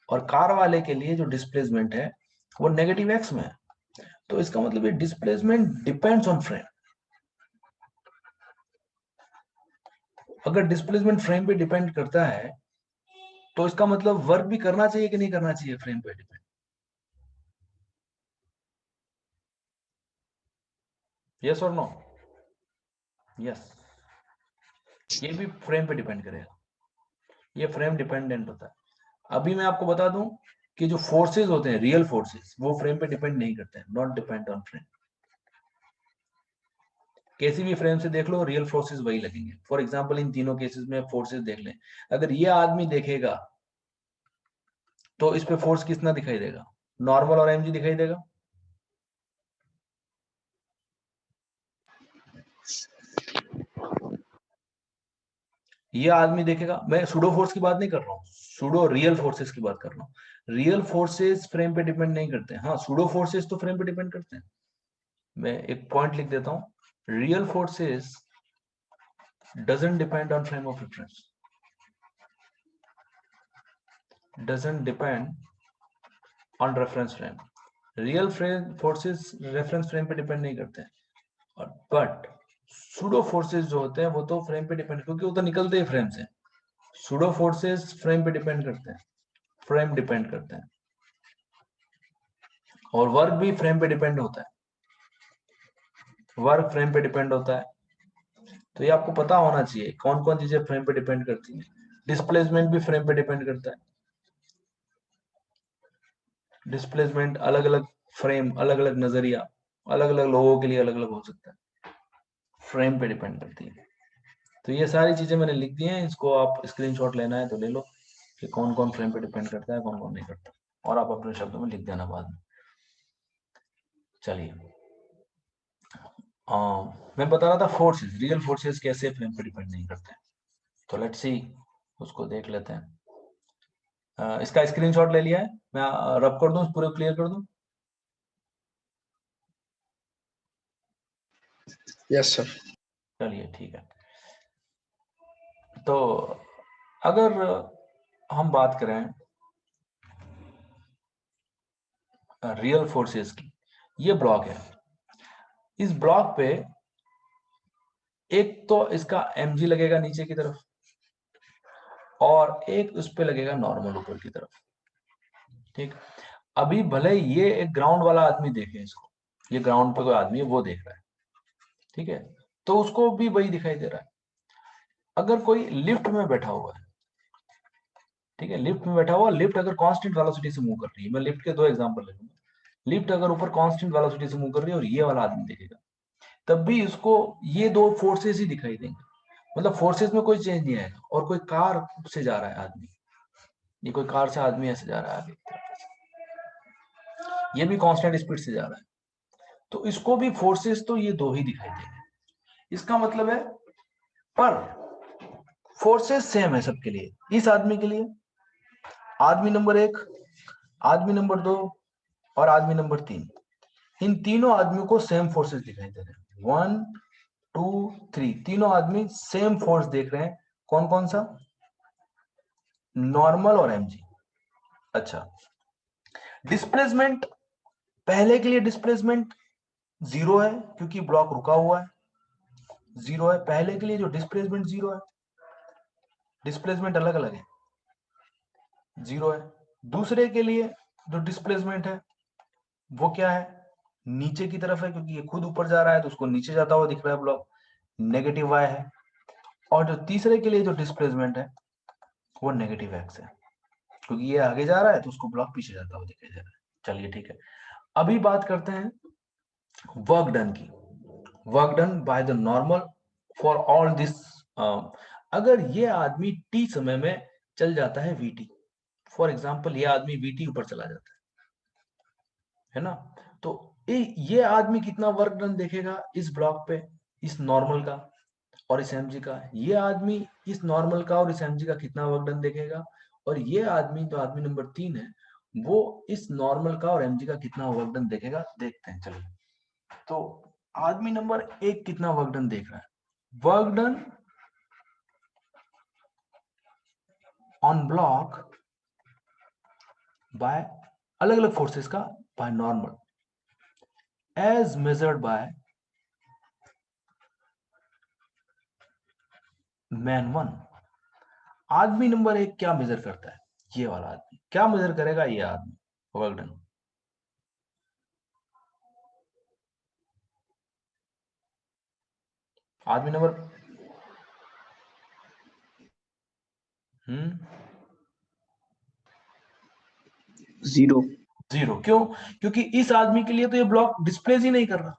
और कार वाले के लिए जो डिस्प्लेसमेंट है वो नेगेटिव एक्स में है। तो इसका मतलब ये डिस्प्लेसमेंट डिपेंड्स ऑन फ्रेम। अगर डिस्प्लेसमेंट फ्रेम पे डिपेंड करता है, तो इसका मतलब वर्क भी करना चाहिए कि नहीं करना चाहिए फ्रेम पे डिपेंड? यस और नो? यस, ये भी फ्रेम पे डिपेंड करेगा, ये फ्रेम डिपेंडेंट होता है। अभी मैं आपको बता दूं, कि जो फोर्सेस होते हैं, रियल फोर्सेस, वो फ्रेम पे डिपेंड नहीं करते हैं, नॉट डिपेंड ऑन फ्रेम। किसी भी फ्रेम से देख लो, रियल फोर्सेस वही लगेंगे। फॉर एग्जांपल इन तीनों केसेस में फोर्सेस देख लें, अगर ये आदमी देखेगा तो इस पे फोर्स कितना दिखाई देगा, नॉर्मल और mg दिखाई देगा। ये आदमी देखेगा, मैं सूडो फोर्स की बात नहीं कर रहा हूँ, सूडो रियल फोर्सेस की बात कर रहा हूँ। रियल फोर्सेस फ्रेम पे डिपेंड नहीं करते हैं, हाँ सूडो फोर्सेस तो फ्रेम पे डिपेंड करते हैं। मैं एक पॉइंट लिख देता हूँ, real forces doesn't depend on frame of reference, doesn't depend on reference frame। Real frame forces reference frame पे डिपेंड नहीं करते हैं, और बट सूडो फोर्सेस जो होते हैं वो तो फ्रेम पे डिपेंड, क्योंकि वो तो निकलते ही फ्रेम से। सूडो फोर्सेस फ्रेम पे डिपेंड करते हैं, फ्रेम डिपेंड करते हैं, और वर्क भी फ्रेम पे डिपेंड होता है, वर्क फ्रेम पे डिपेंड होता है। तो ये आपको पता होना चाहिए कौन कौन चीजें फ्रेम पे डिपेंड करती हैं। डिस्प्लेसमेंट भी फ्रेम पे डिपेंड करता है, डिस्प्लेसमेंट अलग अलग फ्रेम, अलग अलग नजरिया, अलग अलग लोगों के लिए अलग अलग हो सकता है, फ्रेम पे डिपेंड करती है। तो ये सारी चीजें मैंने लिख दी हैं, इसको आप स्क्रीनशॉट लेना है तो ले लो कि कौन कौन फ्रेम पे डिपेंड करता है, कौन कौन नहीं करता, और आप अपने शब्दों में लिख देना बाद में। चलिए, मैं बता रहा था फोर्सेस, रियल फोर्सेस कैसे फ्रेम पे डिपेंड नहीं करते हैं, तो लेट्स सी, उसको देख लेते हैं। इसका स्क्रीनशॉट ले लिया है, मैं रब कर दूं, पूरे क्लियर कर दूं।
Yes sir.
चलिए ठीक है। तो अगर हम बात करें रियल फोर्सेस की, ये ब्लॉक है, इस ब्लॉक पे एक तो इसका mg लगेगा नीचे की तरफ, और एक उस पे लगेगा नॉर्मल ऊपर की तरफ। ठीक, अभी भले ये एक ग्राउंड वाला आदमी देखे इसको, ये ग्राउंड पे कोई आदमी है वो देख रहा है, ठीक है, तो उसको भी वही दिखाई दे रहा है। अगर कोई लिफ्ट में बैठा हुआ है, ठीक है, लिफ्ट में बैठा हुआ, लिफ्ट अगर कांस्टेंट वेलोसिटी से मूव कर रही है, मैं लिफ्ट के दो एग्जांपल ले लूंगा, लिफ्ट अगर ऊपर कांस्टेंट वेलोसिटी से मूव कर रही है और ये वाला आदमी देखेगा, तब भी इसको ये दो फोर्सेस ही दिखाई देंगे, मतलब फोर्सेस में कोई चेंज नहीं आएगा। और कोई कार से जा रहा है आदमी, ये कोई कार से आदमी ऐसे जा रहा है आगे, ये भी कांस्टेंट स्पीड से जा रहा है, तो इसको भी फोर्सेस तो ये दो ही दिखाई देंगे। इसका मतलब है, पर फोर्सेस सेम है सबके लिए, इस आदमी के लिए आदमी नंबर 1, आदमी नंबर 2 और आदमी नंबर 3, इन तीनों आदमियों को सेम फोर्सेस दिखाई दे रहे हैं। 1 2 3, तीनों आदमी सेम फोर्स देख रहे हैं, कौन कौन सा, नॉर्मल और mg। अच्छा, डिस्प्लेसमेंट, पहले के लिए डिस्प्लेसमेंट 0 है क्योंकि ब्लॉक रुका हुआ है, 0 है पहले के लिए, जो डिस्प्लेसमेंट 0 है, डिस्प्लेसमेंट अलग अलग है, 0 है। दूसरे के लिए जो डिस्प्लेसमेंट है वो क्या है, नीचे की तरफ है, क्योंकि ये खुद ऊपर जा रहा है तो उसको नीचे जाता हुआ दिख रहा है ब्लॉक, नेगेटिव y है। और जो तीसरे के लिए जो डिस्प्लेसमेंट है वो नेगेटिव x है, क्योंकि ये आगे जा रहा है तो उसको ब्लॉक पीछे जाता हुआ दिखाई दे रहा है। चलिए ठीक है, अभी बात करते हैं वर्क डन की, work done by the normal for all this. अगर ये आदमी t समय में चल जाता है vt, फॉर एग्जाम्पल ये आदमी vt ऊपर चला जाता है ना, तो ये आदमी कितना वर्क डन देखेगा इस ब्लॉक पे, इस नॉर्मल का और इस mg का, ये आदमी इस नॉर्मल का और इस mg का कितना वर्क डन देखेगा, और ये आदमी जो आदमी नंबर 3 है वो इस नॉर्मल का और mg का कितना वर्क डन देखेगा, देखते हैं। चलिए, तो आदमी नंबर 1 कितना वर्क डन देख रहा है, work done on block by अलग अलग फोर्सेस का, by normal as measured by man 1। आदमी नंबर 1 क्या मेजर करता है, ये वाला आदमी क्या मेजर करेगा, ये आदमी वर्क डन, आदमी नंबर
जीरो।
जीरो। क्यों? क्योंकि इस आदमी के लिए तो ये ब्लॉक डिस्प्लेस ही नहीं कर रहा।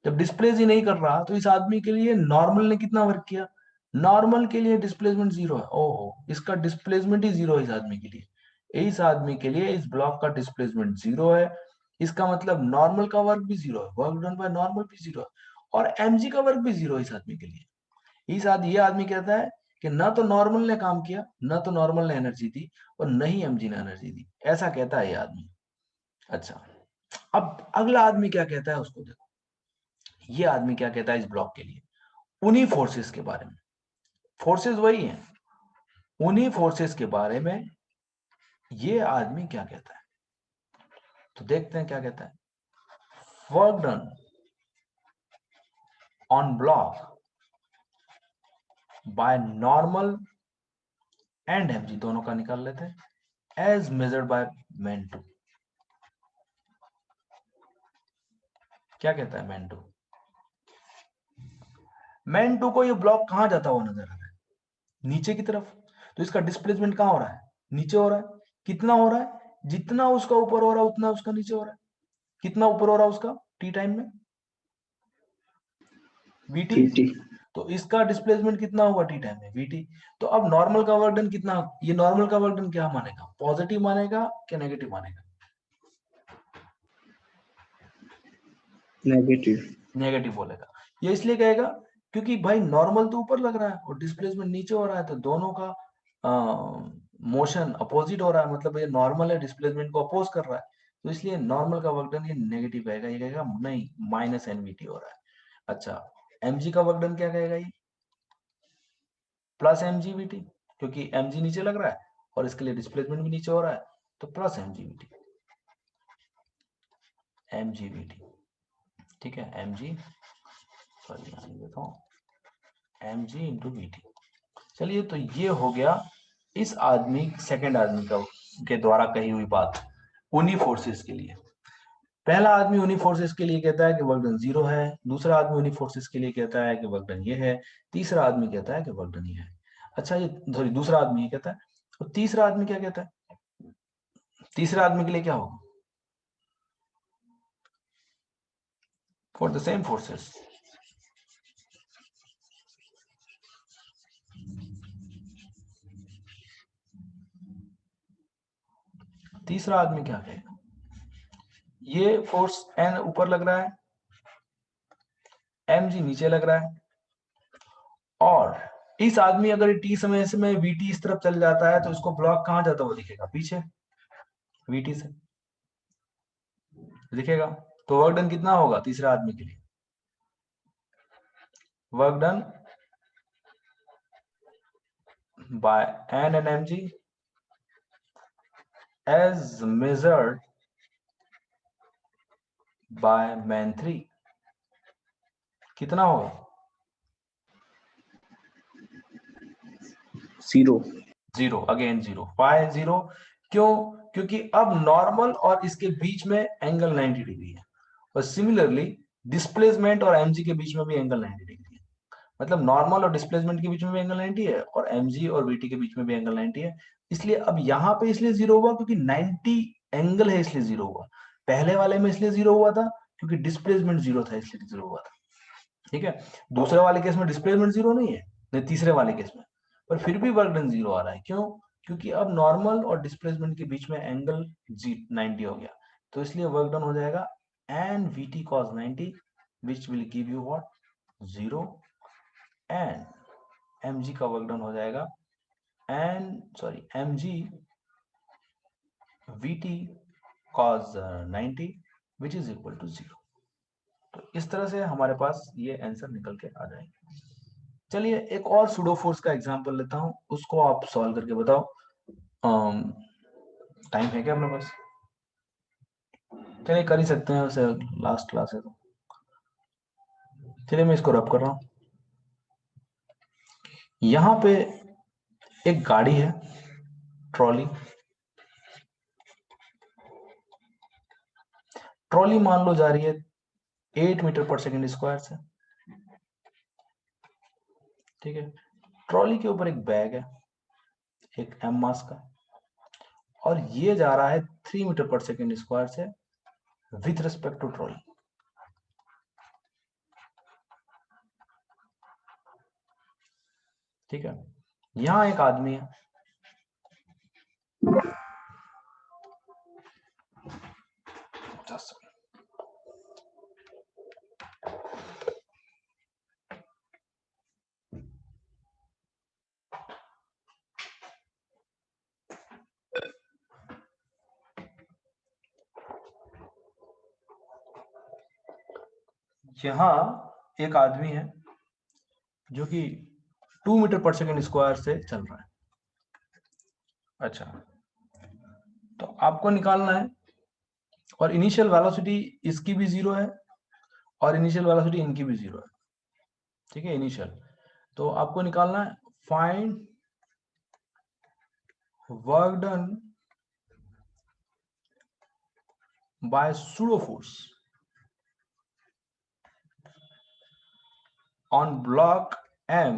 जब डिस्प्लेस ही नहीं कर रहा तो इस आदमी के लिए नॉर्मल ने कितना वर्क किया? नॉर्मल के लिए डिस्प्लेसमेंट जीरो है। ओहो, इसका डिस्प्लेसमेंट ही जीरो है इस आदमी के लिए। इस आदमी के लिए इस ब्लॉक का डिस्प्लेसमेंट जीरो है। इसका मतलब नॉर्मल का वर्क भी जीरो है, वर्क डन बाय नॉर्मल भी जीरो है, और एमजी का वर्क भी जीरो है इस आदमी के लिए। ये आदमी कहता है कि ना तो नॉर्मल ने काम किया, ना तो नॉर्मल ने एनर्जी दी, और न ही एमजी ने एनर्जी दी। ऐसा कहता है ये आदमी। अच्छा, अब अगला आदमी क्या कहता है उसको देखो। ये आदमी क्या कहता है इस ब्लॉक के लिए, उन्हीं फोर्सेस के बारे में। फोर्सेस वही हैं, उन्हीं फोर्सेस के बारे में ये आदमी क्या कहता है। तो देखते हैं क्या कहता है। Work done on block by normal and MG, दोनों का निकाल लेते हैं, as measured by man two. क्या कहता है मैन टू? मैन टू को ये ब्लॉक कहां जाता हुआ नजर आ रहा है? नीचे की तरफ। तो इसका डिस्प्लेसमेंट कहां हो रहा है? नीचे हो रहा है। कितना हो रहा है? जितना उसका ऊपर हो रहा है उतना उसका नीचे हो रहा है। कितना ऊपर हो रहा है उसका टी टाइम में? वीटी।
वीटी।
तो इसका डिस्प्लेसमेंट कितना होगा टी टाइम में? वीटी। तो अब नॉर्मल का वर्क डन कितना? ये नॉर्मल का वर्क डन क्या मानेगा? पॉजिटिव मानेगा कि नेगेटिव मानेगा?
नेगेटिव।
नेगेटिव बोलेगा। ये इसलिए कहेगा क्योंकि भाई नॉर्मल तो ऊपर लग रहा है और डिस्प्लेसमेंट नीचे हो रहा है, तो दोनों का मोशन अपोजिट हो रहा है। मतलब ये नॉर्मल है, डिस्प्लेसमेंट को अपोज कर रहा है, तो इसलिए नॉर्मल का वर्क डन ये नेगेटिव आएगा। ये कहेगा नहीं, माइनस एनवीटी हो रहा है। अच्छा, एमजी का वर्क डन क्या कहेगा? ये प्लस एमजीवीटी, क्योंकि एमजी नीचे लग रहा है और इसके लिए डिस्प्लेसमेंट भी नीचे हो रहा है, तो प्लस एमजीवीटी। एमजीवीटी, ठीक है, एमजी, सॉरी यहाँ देता हूँ, एमजी इंटू वीटी। चलिए, तो ये हो गया इस आदमी, सेकंड आदमी का के द्वारा कही हुई बात उन्हीं फोर्सेस के लिए। पहला आदमी उन्हीं फोर्सेस के लिए कहता है कि वर्क डन जीरो है। दूसरा आदमी उन्हीं फोर्सेस के लिए कहता है कि वर्क डन ये है। तीसरा आदमी कहता है कि वर्क डन ये है। अच्छा, ये सॉरी, दूसरा आदमी ये कहता है, और तीसरा आदमी क्या कहता है? तीसरे आदमी के लिए क्या होगा? फॉर द सेम फोर्सेस, तीसरा आदमी क्या कहेगा? ये फोर्स एन ऊपर लग रहा है, एम जी नीचे लग रहा है, और इस आदमी अगर टी समय में वीटी इस तरफ चल जाता है तो इसको ब्लॉक कहां जाता हुआ दिखेगा? पीछे, वीटी से दिखेगा। तो वर्क डन कितना होगा तीसरे आदमी के लिए? Work done by N and M G as measured by man 3 कितना होगा?
Zero.
Zero, again zero. Why zero? क्यों? क्योंकि अब नॉर्मल और इसके बीच में एंगल 90 डिग्री है, और सिमिलरली डिस्प्लेसमेंट और एमजी के बीच में भी एंगल 90 डिग्री है। मतलब नॉर्मल और डिस्प्लेसमेंट के बीच में भी एंगल 90 है, और एमजी और वीटी के बीच में भी एंगल 90 है। इसलिए अब यहाँ पे इसलिए जीरो हुआ क्योंकि 90 एंगल है, इसलिए जीरो हुआ। पहले वाले में इसलिए जीरो हुआ था क्योंकि डिस्प्लेसमेंट जीरो था, इसलिए जीरो हुआ था। ठीक है, दूसरे वाले केस में डिस्प्लेसमेंट जीरो नहीं है, नहीं तीसरे वाले केस में, पर फिर भी वर्क डन जीरो आ रहा है। क्यों? क्योंकि अब नॉर्मल और डिस्प्लेसमेंट के बीच में एंगल 90 हो गया, तो इसलिए वर्क डन हो जाएगा N V T cos 90 which will give you what? Zero. And M G का वर्क डन हो जाएगा M G V T cos 90 which is equal to zero. तो इस तरह से हमारे पास ये आंसर निकल के आ जाएगा। चलिए, एक और सुडो फोर्स का एग्जांपल लेता हूं, उसको आप सॉल्व करके बताओ। टाइम है क्या अपने पास? चलिए, कर ही सकते हैं, वैसे लास्ट क्लास है तो। चलिए, मैं इसको रब कर रहा हूं। यहाँ पे एक गाड़ी है, ट्रॉली। ट्रॉली मान लो जा रही है 8 मीटर पर सेकेंड स्क्वायर से। ठीक है, ट्रॉली के ऊपर एक बैग है, एक एम मास का, और ये जा रहा है 3 मीटर पर सेकेंड स्क्वायर से विथ रिस्पेक्ट टू ट्रॉली। ठीक है, यहां एक आदमी है, यहां एक आदमी है जो कि 2 मीटर पर सेकेंड स्क्वायर से चल रहा है। अच्छा, तो आपको निकालना है, और इनिशियल वेलोसिटी इसकी भी 0 है और इनिशियल वेलोसिटी इनकी भी 0 है। ठीक है, इनिशियल। तो आपको निकालना है find work done bye pseudo force on block M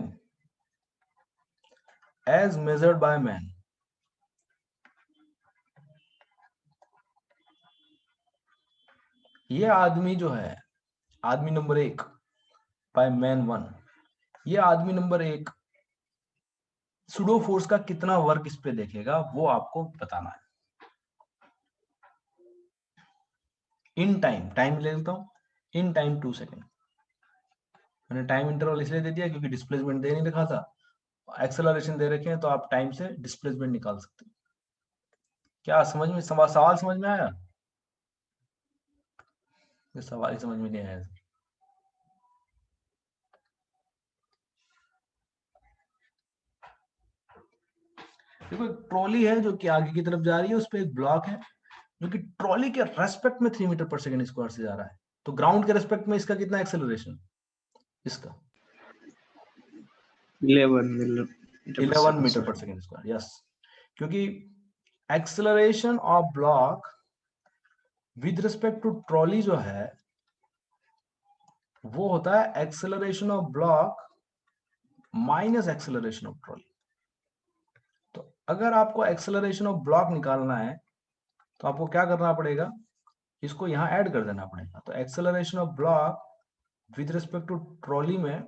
as measured by man। ये आदमी जो है, आदमी नंबर 1 बाय मैन 1, ये आदमी नंबर 1 सूडो फोर्स का कितना वर्क इस पे देखेगा वो आपको बताना है। इन टाइम ले लेता हूं, इन टाइम 2 सेकेंड। मैंने टाइम इंटरवल इसलिए दे दिया क्योंकि डिस्प्लेसमेंट दे नहीं रखा था, एक्सेलरेशन दे रखे हैं, तो आप टाइम से डिस्प्लेसमेंट निकाल सकते हैं। क्या समझ में, सवाल समझ में आया? ये सवाल ही समझ में नहीं आया। देखो, एक ट्रॉली है जो कि आगे की तरफ जा रही है, उस पर एक ब्लॉक है जो कि ट्रॉली के रेस्पेक्ट में 3 मीटर पर सेकेंड स्क्वायर से जा रहा है। तो ग्राउंड के रेस्पेक्ट में इसका कितना एक्सेलरेशन? इसका 11 metre per second square. Yes, क्योंकि acceleration of block with respect to trolley जो है वो होता है acceleration of block minus acceleration of trolley. तो अगर आपको एक्सेलरेशन ऑफ ब्लॉक निकालना है तो आपको क्या करना पड़ेगा, इसको यहां ऐड कर देना पड़ेगा। तो acceleration of block with respect to trolley में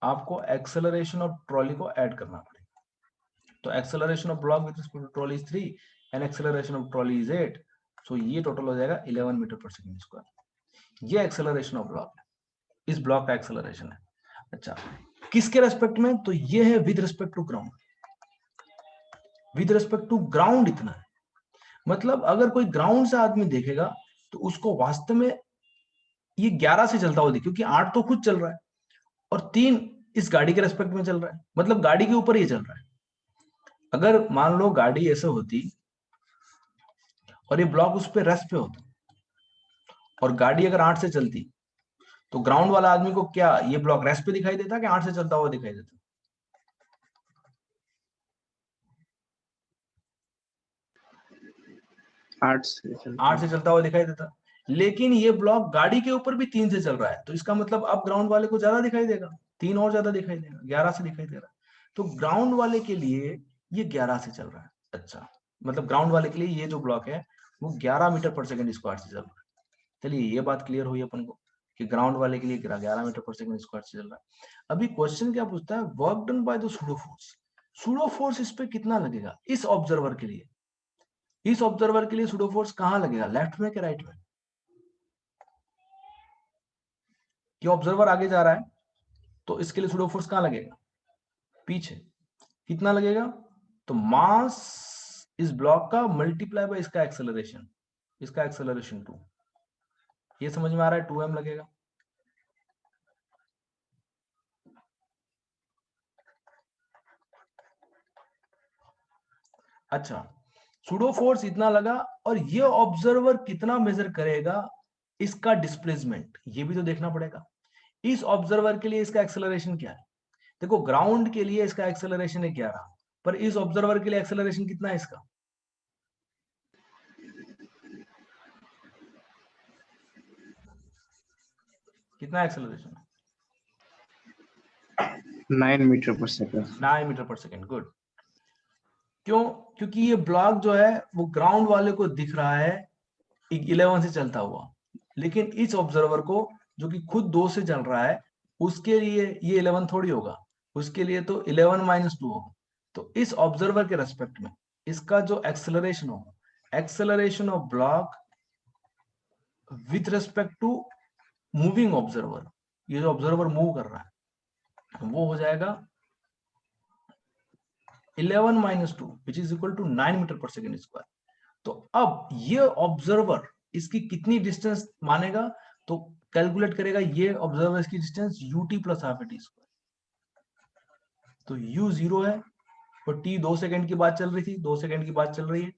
आपको एक्सेलरेशन ऑफ ट्रॉली को ऐड करना पड़ेगा। तो acceleration of block with respect to trolley is 3 and acceleration of trolley is 8, so ये टोटल हो जाएगा 11 मीटर पर सेकेंड स्क्वायर। ये एक्सेलरेशन ऑफ ब्लॉक है, इस ब्लॉक का एक्सेलरेशन है। अच्छा, किसके रेस्पेक्ट में? तो ये है with respect to ground. With respect to ground इतना है, मतलब अगर कोई ग्राउंड से आदमी देखेगा तो उसको वास्तव में ये 11 से चलता हुआ दिखे, क्योंकि 8 तो खुद चल रहा है और 3 इस गाड़ी के रेस्पेक्ट में चल रहा है, मतलब गाड़ी के ऊपर ये चल रहा है। अगर मान लो गाड़ी ऐसे होती और ये ब्लॉक उस पर रेस्ट पे होता और गाड़ी अगर 8 से चलती, तो ग्राउंड वाला आदमी को क्या ये ब्लॉक रेस्ट पे दिखाई देता कि 8 से चलता हुआ दिखाई देता?
8
से चलता हुआ दिखाई देता। लेकिन ये ब्लॉक गाड़ी के ऊपर भी 3 से चल रहा है, तो इसका मतलब अब ग्राउंड वाले को ज्यादा दिखाई देगा, 3 और ज्यादा दिखाई देगा, 11 से दिखाई दे रहा है। तो ग्राउंड वाले के लिए ये 11 से चल रहा है। अच्छा, मतलब ग्राउंड वाले के लिए ये जो ब्लॉक है वो 11 मीटर पर सेकेंड स्क्वायर से चल रहा है। चलिए, ये बात क्लियर हुई अपन को कि ग्राउंड वाले के लिए 11 मीटर पर सेकेंड स्क्वायर से चल रहा है। अभी क्वेश्चन क्या पूछता है, work done by the pseudo force. Pseudo force इस पे कितना लगेगा इस ऑब्जर्वर के लिए? इस ऑब्जर्वर के लिए सूडो फोर्स कहां लगेगा, लेफ्ट में कि राइट में? कि ऑब्जर्वर आगे जा रहा है तो इसके लिए सूडो फोर्स कहां लगेगा? पीछे। कितना लगेगा? तो मास इस ब्लॉक का मल्टीप्लाई बाय इसका एक्सेलरेशन, इसका एक्सेलरेशन 2। ये समझ में आ रहा है, 2m लगेगा। अच्छा, सूडो फोर्स इतना लगा और ये ऑब्जर्वर कितना मेजर करेगा इसका डिस्प्लेसमेंट, ये भी तो देखना पड़ेगा। इस ऑब्जर्वर के लिए इसका एक्सेलरेशन क्या है? देखो, ग्राउंड के लिए इसका एक्सेलरेशन है 11, पर इस ऑब्जर्वर के लिए एक्सेलरेशन कितना है इसका? कितना एक्सेलरेशन?
9 मीटर पर second.
9 metre per second. Good. क्यों? क्योंकि ये ब्लॉक जो है वो ग्राउंड वाले को दिख रहा है 11 से चलता हुआ, लेकिन इस ऑब्जर्वर को जो कि खुद 2 से चल रहा है उसके लिए ये 11 थोड़ी होगा, उसके लिए तो 11 माइनस 2 होगा। तो इस ऑब्जर्वर के रेस्पेक्ट में इसका जो एक्सेलरेशन होगा, acceleration of block with respect to moving observer, ये जो ऑब्जर्वर मूव कर रहा है वो हो जाएगा 11 minus 2 which is equal to 9 metre per second square. तो अब ये ऑब्जर्वर इसकी कितनी डिस्टेंस मानेगा, तो कैलकुलेट करेगा ये ऑब्जर्वर की distance ut plus half T square. तो u 0 है और t 2 सेकंड की बात चल रही थी, 2 सेकंड की बात चल रही है,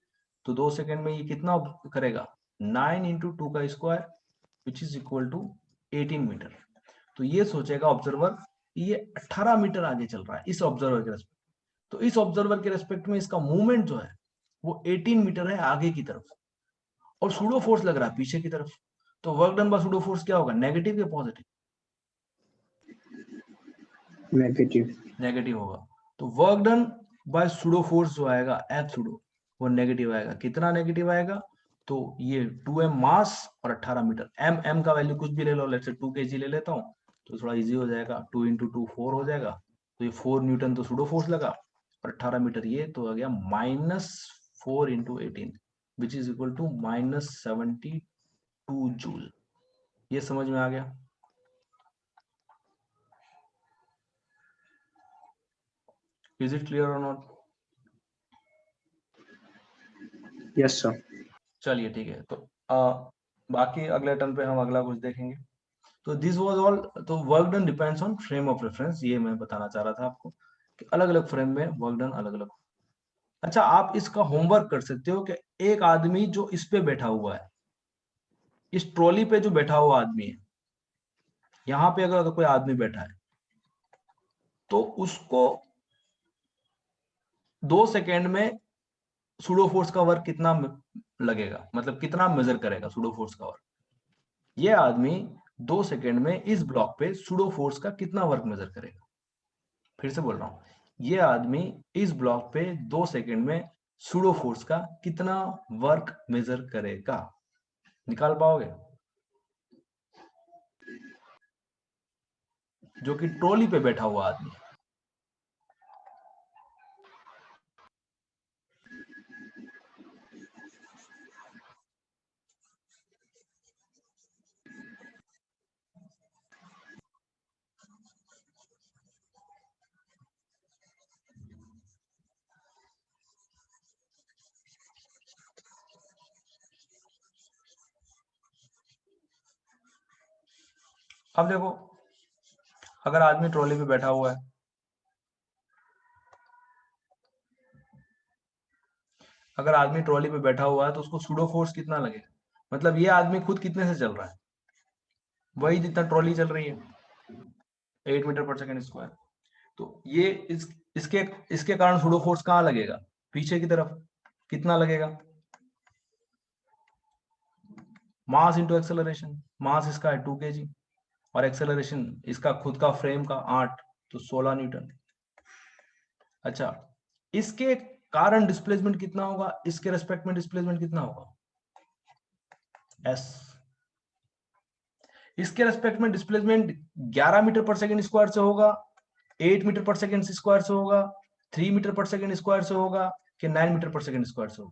तो 2 सेकंड में ये कितना करेगा 9 इंटू 2 का square which is equal to 18 metre. तो ये सोचेगा ऑब्जर्वर ये 18 मीटर आगे चल रहा है इस ऑब्जर्वर के रेस्पेक्ट, तो इस ऑब्जर्वर के रेस्पेक्ट में इसका मूवमेंट जो है वो 18 मीटर है आगे की तरफ, और सूडो फोर्स लग रहा है पीछे की तरफ। तो work done bye pseudo force क्या होगा, नेगेटिव या पॉजिटिव?
नेगेटिव।
नेगेटिव होगा। तो work done bye pseudo force जो आएगा एफ सूडो वो नेगेटिव आएगा। कितना नेगेटिव आएगा, तो ये 2m मास और 18 मीटर, m का वैल्यू कुछ भी ले लो, लेट्स से 2 kg ले लेता हूँ तो थोड़ा इजी हो जाएगा, 2 इंटू 2 4 हो जाएगा, तो ये 4 न्यूटन तो सूडो फोर्स लगा और 18 मीटर ये तो आ गया -4 into 18 which is equal to -72 joule. ये समझ में आ गया? इज इट क्लियर और नॉट?
Yes sir.
चलिए ठीक है, तो बाकी अगले टर्म पे हम अगला कुछ देखेंगे। तो दिस वाज ऑल। तो work done depends on frame of reference, ये मैं बताना चाह रहा था आपको कि अलग अलग फ्रेम में वर्क डन अलग अलग। अच्छा, आप इसका होमवर्क कर सकते हो कि एक आदमी जो इस पे बैठा हुआ है, इस ट्रॉली पे जो बैठा हुआ आदमी है, यहाँ पे अगर कोई आदमी बैठा है तो उसको 2 सेकेंड में सूडो फोर्स का वर्क कितना लगेगा, मतलब कितना मेजर करेगा सूडो फोर्स का वर्क। ये आदमी 2 सेकेंड में इस ब्लॉक पे सूडो फोर्स का कितना वर्क मेजर करेगा। फिर से बोल रहा हूं, ये आदमी इस ब्लॉक पे 2 सेकेंड में सूडो फोर्स का कितना वर्क मेजर करेगा, निकाल पाओगे? जो कि ट्रॉली पे बैठा हुआ आदमी है। अब देखो, अगर आदमी ट्रॉली पे बैठा हुआ है, अगर आदमी ट्रॉली पे बैठा हुआ है तो उसको सूडो फोर्स कितना लगेगा, मतलब ये आदमी खुद कितने से चल रहा है, वही जितना ट्रॉली चल रही है, 8 मीटर पर सेकेंड स्क्वायर। तो ये इसके इसके कारण सूडो फोर्स कहाँ लगेगा, पीछे की तरफ। कितना लगेगा, मास इंटू एक्सेलरेशन। मास इसका है 2 kg और एक्सेलरेशन इसका खुद का फ्रेम का 8, तो 16 न्यूटन। अच्छा, इसके कारण डिस्प्लेसमेंट कितना होगा, इसके रेस्पेक्ट में डिस्प्लेसमेंट कितना होगा, एस। इसके रेस्पेक्ट में displacement 11 metre per second square से होगा, 8 मीटर पर सेकेंड स्क्वायर से होगा, 3 मीटर पर सेकेंड स्क्वायर से होगा, कि 9 मीटर पर सेकेंड स्क्वायर से होगा?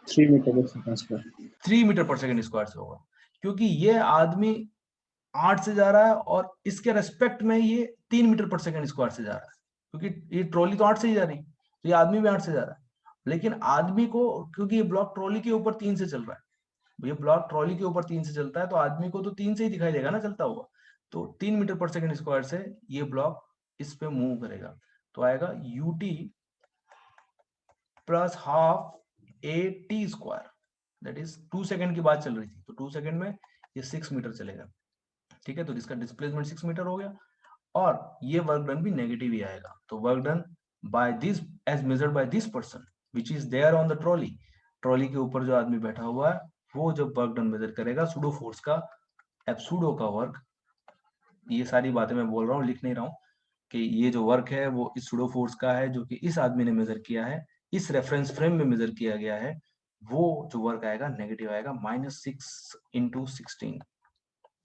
3 मीटर पर second square.
3 metre per second square से होगा, क्योंकि ये आदमी 8 से जा रहा है और इसके रेस्पेक्ट में ये 3 मीटर पर सेकेंड स्क्वायर से जा रहा है, क्योंकि ये ट्रॉली तो 8 से ही जा रही है, तो ये आदमी भी 8 से जा रहा है। लेकिन आदमी को, क्योंकि ये ब्लॉक ट्रॉली के ऊपर 3 से चल रहा है, ये ब्लॉक ट्रॉली के ऊपर 3 से चलता है, तो आदमी को तो 3 से ही दिखाई देगा ना चलता हुआ। तो 3 मीटर पर सेकेंड स्क्वायर से ये ब्लॉक इस पे मूव करेगा, तो आएगा ut plus half A T square, that is 2 second की बात चल रही थी, तो 2 सेकेंड में ये 6 मीटर चलेगा। ठीक है, तो इसका डिस्प्लेसमेंट 6 मीटर हो गया, और ये वर्क डन भी नेगेटिव ही आएगा। तो work done by this as measured by this person which is there on the trolley, trolley के ऊपर जो आदमी बैठा हुआ है वो जब वर्क डन मेजर करेगा सूडो फोर्स का, एब्सूडो का वर्क, ये सारी बातें मैं बोल रहा हूँ, लिख नहीं रहा हूँ, कि ये जो वर्क है वो इस सुडो फोर्स का है जो कि इस आदमी ने मेजर किया है, इस रेफरेंस फ्रेम में मेजर किया गया है, वो जो वर्क आएगा नेगेटिव आएगा -6 × 16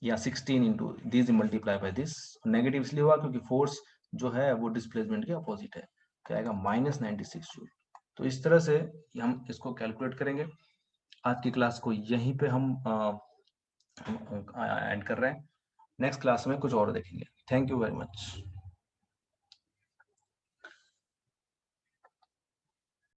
या 16 into this multiply by this. Negative इसलिए हुआ क्योंकि फोर्स जो है वो डिस्प्लेसमेंट के अपोजिट है, क्या आएगा -96 जूल। तो इस तरह से हम इसको कैलकुलेट करेंगे। आज की क्लास को यहीं पे हम एंड कर रहे हैं। नेक्स्ट क्लास में कुछ और देखेंगे। Thank you very much.